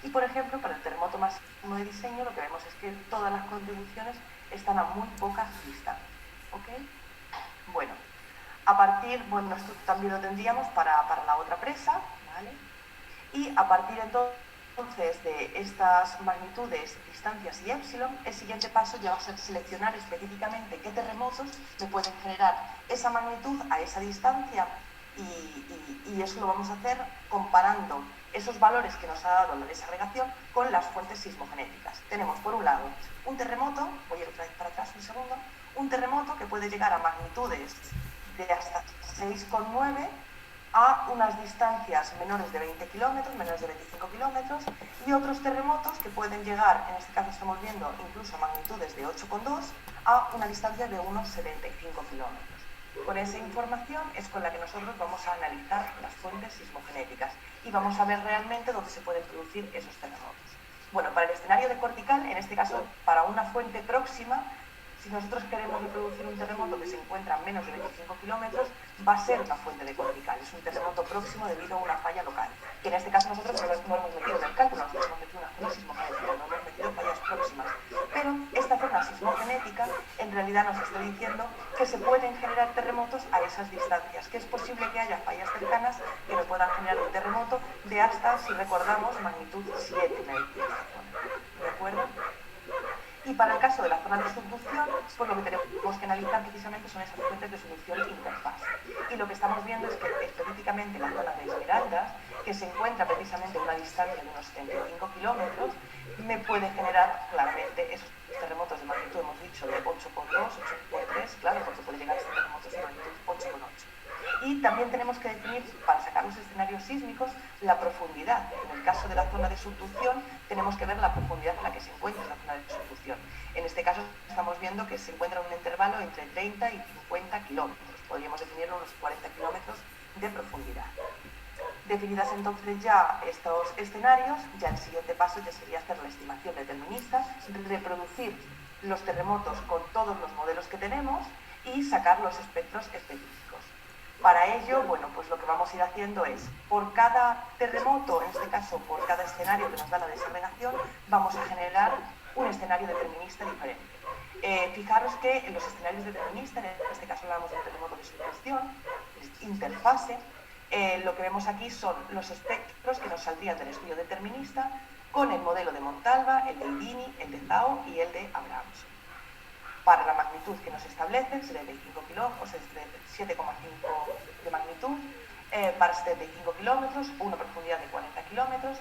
Y, por ejemplo, para el terremoto máximo de diseño, lo que vemos es que todas las contribuciones están a muy pocas distancias. ¿Ok? Bueno, a partir, bueno, esto también lo tendríamos para la otra presa, ¿vale? Y a partir entonces de estas magnitudes, distancias y épsilon, el siguiente paso ya va a ser seleccionar específicamente qué terremotos me pueden generar esa magnitud a esa distancia, y eso lo vamos a hacer comparando esos valores que nos ha dado la desagregación con las fuentes sismogenéticas. Tenemos por un lado un terremoto, voy a ir otra vez para atrás un segundo, un terremoto que puede llegar a magnitudes de hasta 6,9 a unas distancias menores de 20 kilómetros, menores de 25 kilómetros, y otros terremotos que pueden llegar, en este caso estamos viendo incluso a magnitudes de 8,2 a una distancia de unos 75 kilómetros. Con esa información es con la que nosotros vamos a analizar las fuentes sismogenéticas y vamos a ver realmente dónde se pueden producir esos terremotos. Bueno, para el escenario de cortical, en este caso para una fuente próxima, si nosotros queremos reproducir un terremoto que se encuentra a menos de 25 kilómetros, va a ser una fuente de cortical, es un terremoto próximo debido a una falla local. Y en este caso nosotros no lo hemos metido en el cálculo, nosotros hemos metido una zona sismogenética, no hemos metido fallas próximas. Pero esta zona sismogenética en realidad nos está diciendo que se pueden generar terremotos a esas distancias, que es posible que haya fallas cercanas que me puedan generar un terremoto de hasta, si recordamos, magnitud 7 en esta zona. ¿De acuerdo? Y para el caso de la zona de subducción, pues lo que tenemos que analizar precisamente son esas fuentes de subducción interfaz. Y lo que estamos viendo es que específicamente la zona de Esmeraldas, que se encuentra precisamente a una distancia de unos 75 kilómetros, me puede generar claramente esos terremotos de magnitud, hemos dicho, de 8,2, 8,3, claro, porque puede llegar a este terremoto de magnitud 8,8. Y también tenemos que definir, para sacar los escenarios sísmicos, la profundidad. En el caso de la zona de subducción, tenemos que ver la profundidad en la que se encuentra la zona de subducción. En este caso, estamos viendo que se encuentra en un intervalo entre 30 y 50 kilómetros. Podríamos definirlo unos 40 kilómetros de profundidad. Definidas entonces ya estos escenarios, ya el siguiente paso ya sería hacer la estimación determinista, reproducir los terremotos con todos los modelos que tenemos y sacar los espectros específicos. Para ello, bueno, pues lo que vamos a ir haciendo es, por cada terremoto, en este caso por cada escenario que nos da la desagregación, vamos a generar un escenario determinista diferente. Fijaros que en los escenarios deterministas, en este caso hablamos de un terremoto de subducción, interfase, lo que vemos aquí son los espectros que nos saldrían del estudio determinista con el modelo de Montalva, el de Houdini, el de Zhao y el de Abramson. Para la magnitud que nos establecen, 75 kilómetros, o sea, 7,5 de magnitud, para 75 kilómetros, o una profundidad de 40 kilómetros,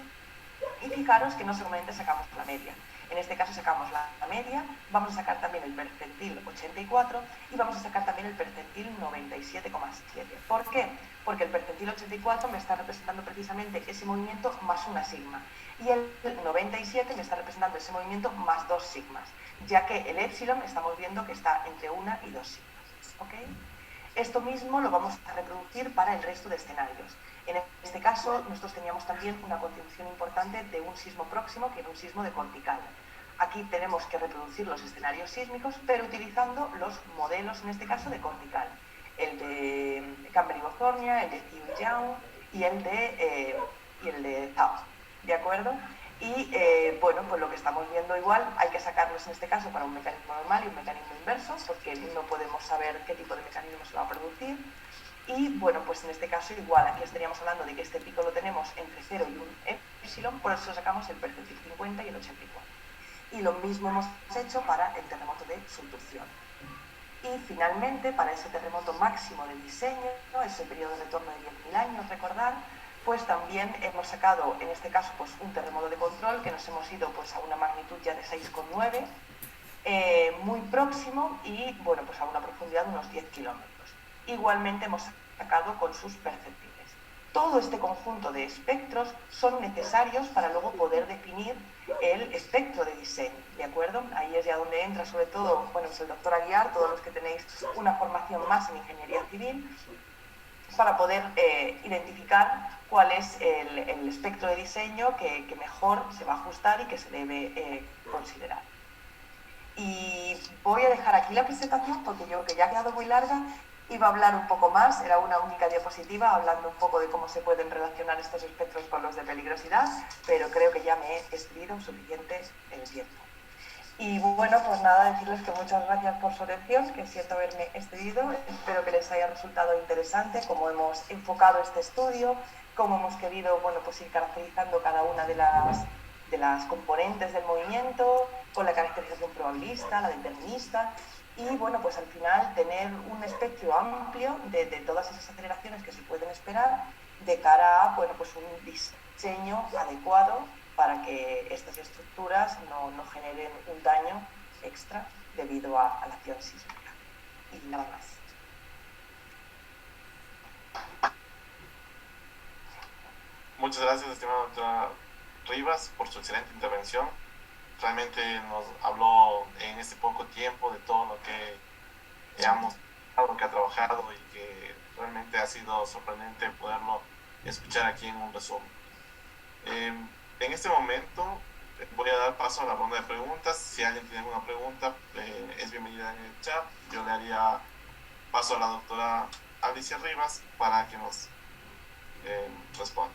y fijaros que no solamente sacamos la media, en este caso sacamos la media, vamos a sacar también el percentil 84 y vamos a sacar también el percentil 97,7. ¿Por qué? Porque el percentil 84 me está representando precisamente ese movimiento más una sigma, y el 97 me está representando ese movimiento más 2 sigmas, ya que el épsilon estamos viendo que está entre 1 y 2 sigmas. ¿Okay? Esto mismo lo vamos a reproducir para el resto de escenarios. En este caso, nosotros teníamos también una contribución importante de un sismo próximo, que era un sismo de cortical. Aquí tenemos que reproducir los escenarios sísmicos, pero utilizando los modelos, en este caso, de cortical. El de Cambridge-Boscornia, el de Young y el de Zhao. ¿De acuerdo? Y bueno, pues lo que estamos viendo igual, hay que sacarlos en este caso para un mecanismo normal y un mecanismo inverso, porque no podemos saber qué tipo de mecanismo se va a producir. Y bueno, pues en este caso igual, aquí estaríamos hablando de que este pico lo tenemos entre 0 y un epsilon, por eso sacamos el percentil 50 y el 84. Y lo mismo hemos hecho para el terremoto de subducción. Y finalmente, para ese terremoto máximo de diseño, ese periodo de retorno de 10.000 años, recordar, pues también hemos sacado, en este caso, pues un terremoto de control, que nos hemos ido pues a una magnitud ya de 6,9, muy próximo y, bueno, pues a una profundidad de unos 10 kilómetros. Igualmente hemos sacado con sus perceptibles. Todo este conjunto de espectros son necesarios para luego poder definir el espectro de diseño, ¿de acuerdo? Ahí es ya donde entra sobre todo, bueno, pues el doctor Aguiar, todos los que tenéis una formación más en ingeniería civil, para poder identificar cuál es el espectro de diseño que mejor se va a ajustar y que se debe considerar. Y voy a dejar aquí la presentación porque yo creo que ya ha quedado muy larga. Iba a hablar un poco más, era una única diapositiva hablando un poco de cómo se pueden relacionar estos espectros con los de peligrosidad, pero creo que ya me he extendido suficiente el tiempo. Y bueno, pues nada, decirles que muchas gracias por su atención, que siento haberme excedido, espero que les haya resultado interesante cómo hemos enfocado este estudio, cómo hemos querido, bueno, pues ir caracterizando cada una de las componentes del movimiento, con la caracterización probabilista, la determinista, y bueno, pues al final tener un espectro amplio de todas esas aceleraciones que se pueden esperar de cara a, bueno, pues un diseño adecuado para que estas estructuras no generen un daño extra debido a la acción sísmica. Y nada más. Muchas gracias, estimada doctora Rivas, por su excelente intervención. Realmente nos habló en este poco tiempo de todo lo que lo que ha trabajado y que realmente ha sido sorprendente poderlo escuchar aquí en un resumen. En este momento voy a dar paso a la ronda de preguntas. Si alguien tiene alguna pregunta, es bienvenida en el chat. Yo le haría paso a la doctora Alicia Rivas para que nos responda.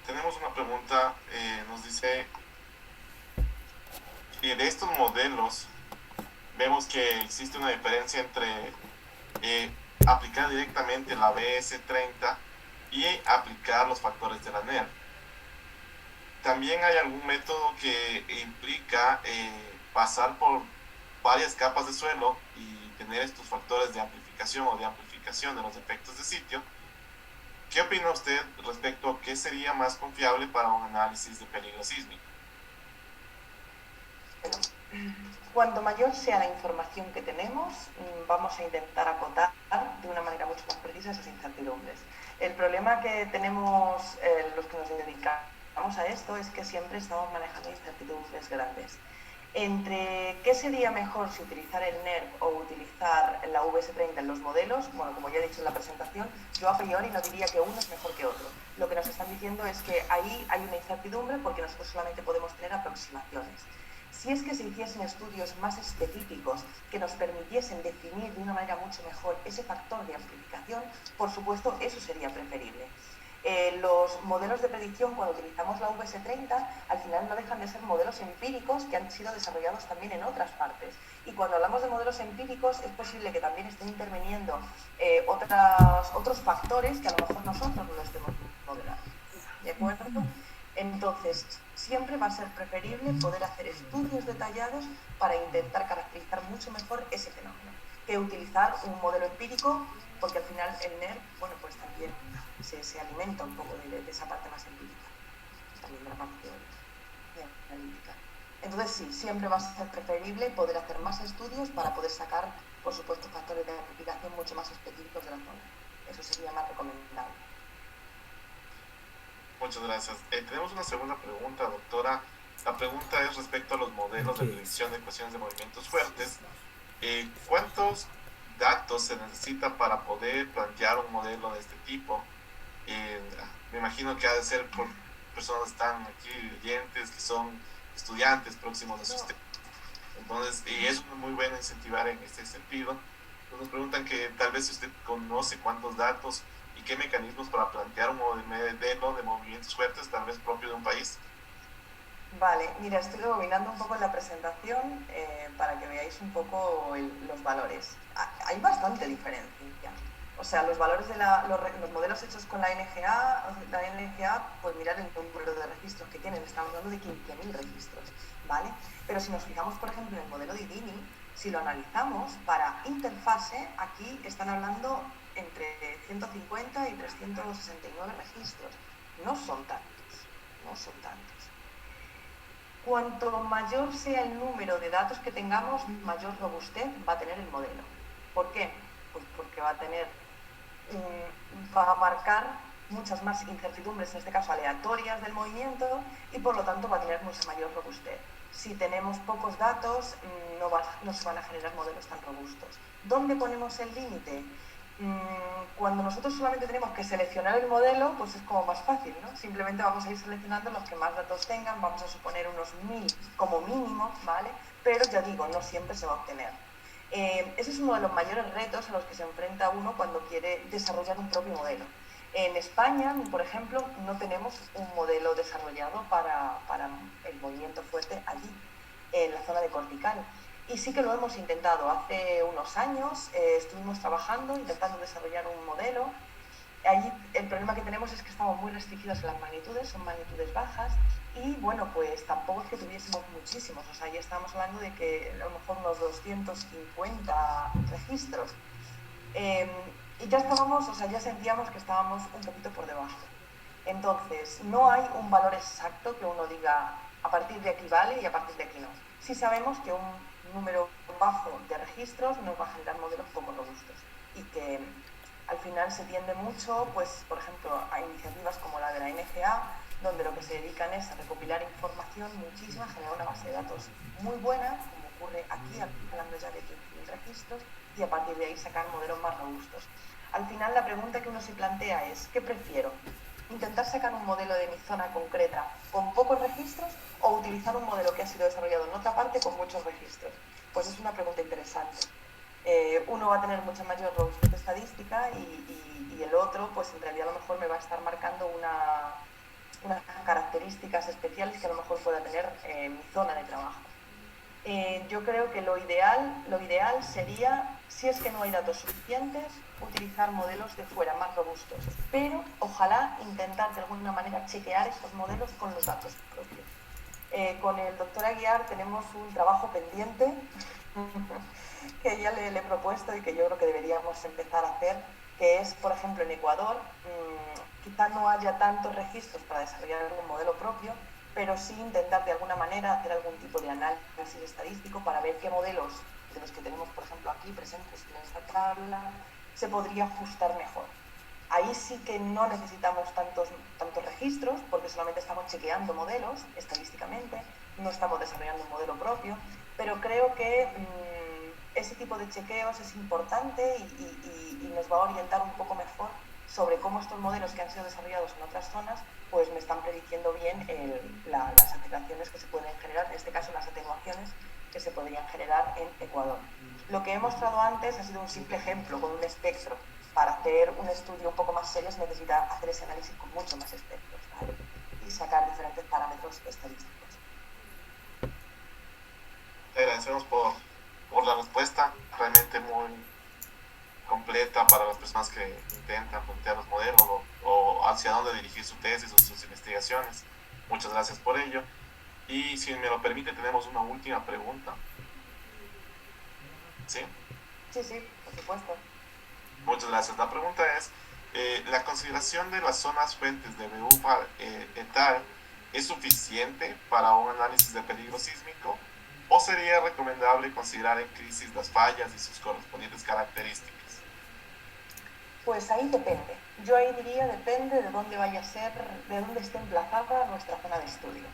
Tenemos una pregunta, nos dice, de estos modelos vemos que existe una diferencia entre aplicar directamente la BS30 y aplicar los factores de la NER. También hay algún método que implica pasar por varias capas de suelo y tener estos factores de amplificación o de amplificación de los efectos de sitio. ¿Qué opina usted respecto a qué sería más confiable para un análisis de peligro sísmico? Cuanto mayor sea la información que tenemos, vamos a intentar acotar de una manera mucho más precisa esas incertidumbres. El problema que tenemos los que nos dedicamos a esto es que siempre estamos manejando incertidumbres grandes. Entre qué sería mejor si utilizar el NERP o utilizar la VS30 en los modelos, bueno, como ya he dicho en la presentación, yo a priori no diría que uno es mejor que otro. Lo que nos están diciendo es que ahí hay una incertidumbre porque nosotros solamente podemos tener aproximaciones. Si es que se hiciesen estudios más específicos que nos permitiesen definir de una manera mucho mejor ese factor de amplificación, por supuesto, eso sería preferible. Los modelos de predicción, cuando utilizamos la VS30, al final no dejan de ser modelos empíricos que han sido desarrollados también en otras partes. Y cuando hablamos de modelos empíricos, es posible que también estén interviniendo otros factores que a lo mejor nosotros no estemos modelando. ¿De acuerdo? Entonces, siempre va a ser preferible poder hacer estudios detallados para intentar caracterizar mucho mejor ese fenómeno, que utilizar un modelo empírico, porque al final el NERP, bueno, pues también se alimenta un poco de esa parte más empírica, también de la parte analítica. Entonces sí, siempre va a ser preferible poder hacer más estudios para poder sacar, por supuesto, factores de amplificación mucho más específicos de la zona. Eso sería más recomendable. Muchas gracias. Tenemos una segunda pregunta, doctora. La pregunta es respecto a los modelos de predicción de ecuaciones de movimientos fuertes. ¿Cuántos datos se necesita para poder plantear un modelo de este tipo? Me imagino que ha de ser por personas que están aquí, oyentes, que son estudiantes próximos de sus temas. Entonces, y es muy bueno incentivar en este sentido. Nos preguntan que tal vez usted conoce cuántos datos y qué mecanismos para plantear un modelo de movimientos fuertes, tal vez propio de un país. Vale, mira, estoy dominando un poco la presentación para que veáis un poco los valores. Hay bastante diferencia. O sea, los valores de los modelos hechos con la NGA, pues mirad el número de registros que tienen. Estamos hablando de 15.000 registros, ¿vale? Pero si nos fijamos, por ejemplo, en el modelo de Dini, si lo analizamos para interfase, aquí están hablando entre 150 y 369 registros. No son tantos, no son tantos. Cuanto mayor sea el número de datos que tengamos, mayor robustez va a tener el modelo. ¿Por qué? Pues porque va a abarcar muchas más incertidumbres, en este caso aleatorias del movimiento, y por lo tanto va a tener mucha mayor robustez. Si tenemos pocos datos, no se van a generar modelos tan robustos. ¿Dónde ponemos el límite? Cuando nosotros solamente tenemos que seleccionar el modelo, pues es como más fácil, ¿no? Simplemente vamos a ir seleccionando los que más datos tengan, vamos a suponer unos 1000 como mínimo, ¿vale? Pero ya digo, no siempre se va a obtener. Ese es uno de los mayores retos a los que se enfrenta uno cuando quiere desarrollar un propio modelo. En España, por ejemplo, no tenemos un modelo desarrollado para el movimiento fuerte allí, en la zona de cortical. Y sí que lo hemos intentado. Hace unos años estuvimos trabajando, intentando desarrollar un modelo. Allí el problema que tenemos es que estamos muy restringidos en las magnitudes, son magnitudes bajas, y bueno, pues tampoco es que tuviésemos muchísimos, o sea, ya estamos hablando de que a lo mejor unos 250 registros. Y ya estábamos, o sea, ya sentíamos que estábamos un poquito por debajo. Entonces, no hay un valor exacto que uno diga a partir de aquí vale y a partir de aquí no. Sí sabemos que un número bajo de registros nos va a generar modelos poco robustos y que al final se tiende mucho, pues, por ejemplo, a iniciativas como la de la NGA, donde lo que se dedican es a recopilar información muchísima, generar una base de datos muy buena, como ocurre aquí, hablando ya de 15.000 registros, y a partir de ahí sacar modelos más robustos. Al final la pregunta que uno se plantea es, ¿qué prefiero? ¿Intentar sacar un modelo de mi zona concreta con pocos registros o utilizar un modelo que ha sido desarrollado en otra parte con muchos registros? Pues es una pregunta interesante. Uno va a tener mucha mayor robustez estadística y el otro, pues en realidad a lo mejor me va a estar marcando unas características especiales que a lo mejor pueda tener mi zona de trabajo. Yo creo que lo ideal sería, si es que no hay datos suficientes, utilizar modelos de fuera más robustos, pero ojalá intentar de alguna manera chequear estos modelos con los datos propios. Con el doctor Aguiar tenemos un trabajo pendiente que ya le he propuesto y que yo creo que deberíamos empezar a hacer, que es, por ejemplo, en Ecuador, quizá no haya tantos registros para desarrollar un modelo propio, pero sí intentar de alguna manera hacer algún tipo de análisis estadístico para ver qué modelos de los que tenemos, por ejemplo, aquí presentes en esta tabla, se podría ajustar mejor. Ahí sí que no necesitamos tantos registros, porque solamente estamos chequeando modelos estadísticamente, no estamos desarrollando un modelo propio, pero creo que ese tipo de chequeos es importante y nos va a orientar un poco mejor sobre cómo estos modelos que han sido desarrollados en otras zonas pues me están prediciendo bien las aceleraciones que se pueden generar, en este caso las atenuaciones que se podrían generar en Ecuador. Lo que he mostrado antes ha sido un simple ejemplo con un espectro. Para hacer un estudio un poco más serio se necesita hacer ese análisis con mucho más espectros, ¿vale? Y sacar diferentes parámetros estadísticos. Te agradecemos por la respuesta, realmente muy completa para las personas que intentan plantear los modelos o hacia dónde dirigir su tesis o sus investigaciones. Muchas gracias por ello. Y si me lo permite, tenemos una última pregunta. ¿Sí? Sí, por supuesto. Muchas gracias. La pregunta es, ¿la consideración de las zonas fuentes de BU-ETAR es suficiente para un análisis de peligro sísmico? ¿O sería recomendable considerar en crisis las fallas y sus correspondientes características? Pues ahí depende. Yo ahí diría depende de dónde vaya a ser, de dónde esté emplazada nuestra zona de estudio.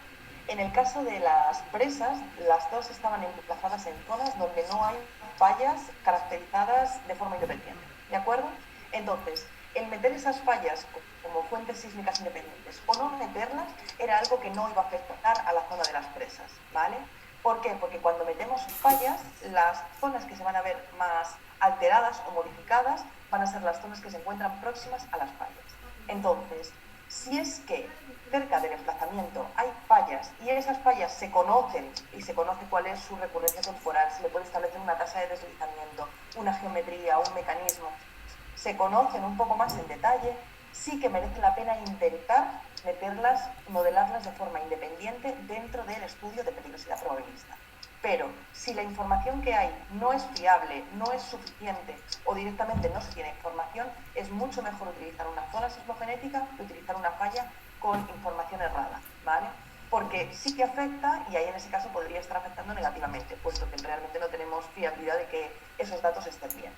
En el caso de las presas, las dos estaban emplazadas en zonas donde no hay fallas caracterizadas de forma independiente, ¿de acuerdo? Entonces, el meter esas fallas como fuentes sísmicas independientes o no meterlas era algo que no iba a afectar a la zona de las presas, ¿vale? ¿Por qué? Porque cuando metemos fallas, las zonas que se van a ver más alteradas o modificadas van a ser las zonas que se encuentran próximas a las fallas. Entonces, si es que cerca del emplazamiento hay fallas y esas fallas se conocen y se conoce cuál es su recurrencia temporal, se le puede establecer una tasa de deslizamiento, una geometría, un mecanismo, se conocen un poco más en detalle, sí que merece la pena intentar meterlas, modelarlas de forma independiente dentro del estudio de peligrosidad probabilística. Pero si la información que hay no es fiable, no es suficiente o directamente no se tiene información, es mucho mejor utilizar una zona sismogenética que utilizar una falla con información errada, ¿vale? Porque sí que afecta y ahí en ese caso podría estar afectando negativamente, puesto que realmente no tenemos fiabilidad de que esos datos estén bien.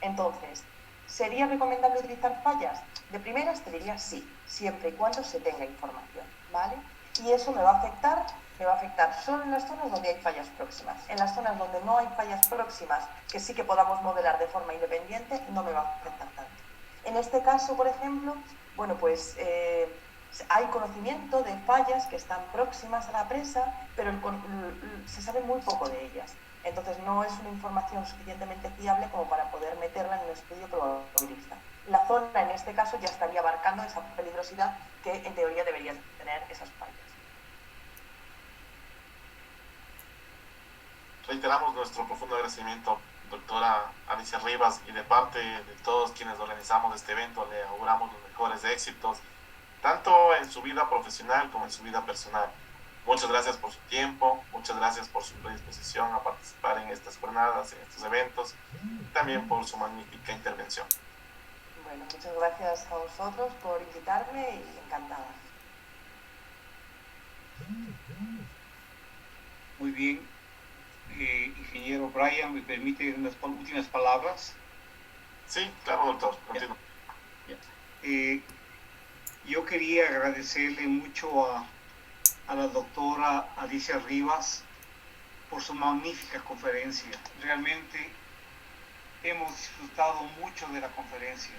Entonces, ¿Sería recomendable utilizar fallas? De primeras te diría sí, siempre y cuando se tenga información, ¿vale? Y eso me va a afectar solo en las zonas donde hay fallas próximas. En las zonas donde no hay fallas próximas, que sí que podamos modelar de forma independiente, no me va a afectar tanto. En este caso, por ejemplo, bueno, pues hay conocimiento de fallas que están próximas a la presa, pero se sabe muy poco de ellas. Entonces no es una información suficientemente fiable como para poder meterla en un estudio probabilista. La zona en este caso ya estaría abarcando esa peligrosidad que en teoría debería tener esas fallas. Reiteramos nuestro profundo agradecimiento, doctora Alicia Rivas, y de parte de todos quienes organizamos este evento le auguramos los mejores éxitos, tanto en su vida profesional como en su vida personal. Muchas gracias por su tiempo, muchas gracias por su predisposición a participar en estas jornadas, en estos eventos, y también por su magnífica intervención. Bueno, muchas gracias a vosotros por invitarme y encantada. Muy bien. Ingeniero Brian, ¿me permite unas últimas palabras? Sí, claro, doctor, continúa. Yo quería agradecerle mucho a la doctora Alicia Rivas por su magnífica conferencia. Realmente hemos disfrutado mucho de la conferencia.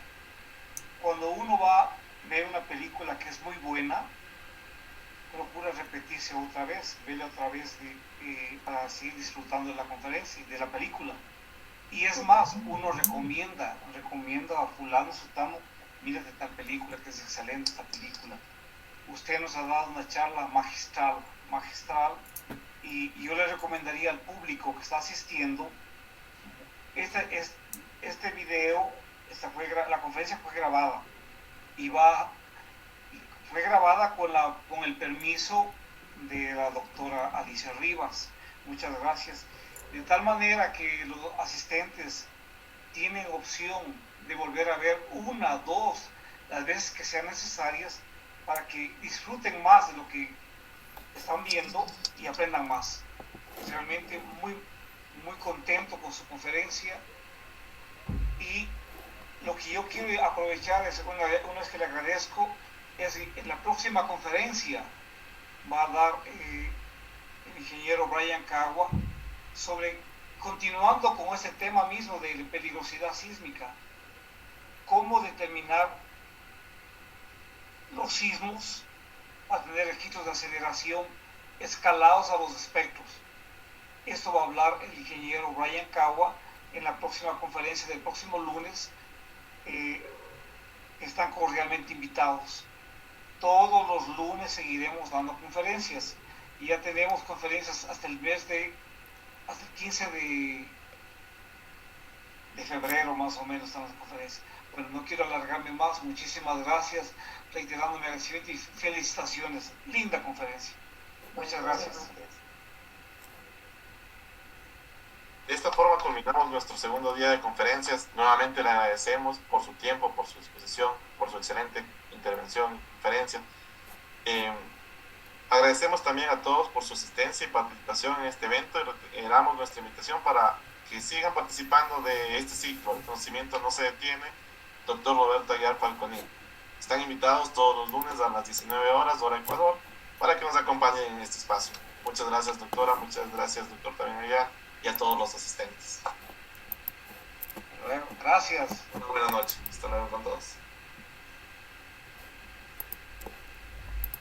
Cuando uno va a ver una película que es muy buena, procura repetirse otra vez, verla otra vez para seguir disfrutando de la conferencia y de la película. Y es más, uno recomienda a fulano, sutano, mírate tal película, que es excelente esta película. Usted nos ha dado una charla magistral, y yo le recomendaría al público que está asistiendo, este video, la conferencia fue grabada, y fue grabada con el permiso de la doctora Alicia Rivas. Muchas gracias. De tal manera que los asistentes tienen opción de volver a ver una, dos, las veces que sean necesarias, para que disfruten más de lo que están viendo y aprendan más. Realmente muy, muy contento con su conferencia, y lo que yo quiero aprovechar es, una vez que le agradezco, es en la próxima conferencia va a dar el ingeniero Brian Cagua continuando con ese tema mismo de peligrosidad sísmica, cómo determinar los sismos a tener registros de aceleración escalados a los espectros. Esto va a hablar el ingeniero Brian Cagua en la próxima conferencia del próximo lunes. Están cordialmente invitados. Todos los lunes seguiremos dando conferencias, y ya tenemos conferencias hasta el 15 de febrero más o menos están las conferencias. Bueno, no quiero alargarme más. Muchísimas gracias, reiterando mi agradecimiento y felicitaciones. Linda conferencia. Muchas gracias. De esta forma culminamos nuestro segundo día de conferencias. Nuevamente le agradecemos por su tiempo, por su disposición, por su excelente intervención y conferencia. Agradecemos también a todos por su asistencia y participación en este evento, y reiteramos nuestra invitación para que sigan participando de este ciclo. El conocimiento no se detiene. Doctor Roberto Aguiar Falconi. Están invitados todos los lunes a las 19 horas, hora Ecuador, para que nos acompañen en este espacio. Muchas gracias, doctora. Muchas gracias, doctor también Aguiar, y a todos los asistentes. Gracias. Una buena noche. Hasta luego con todos.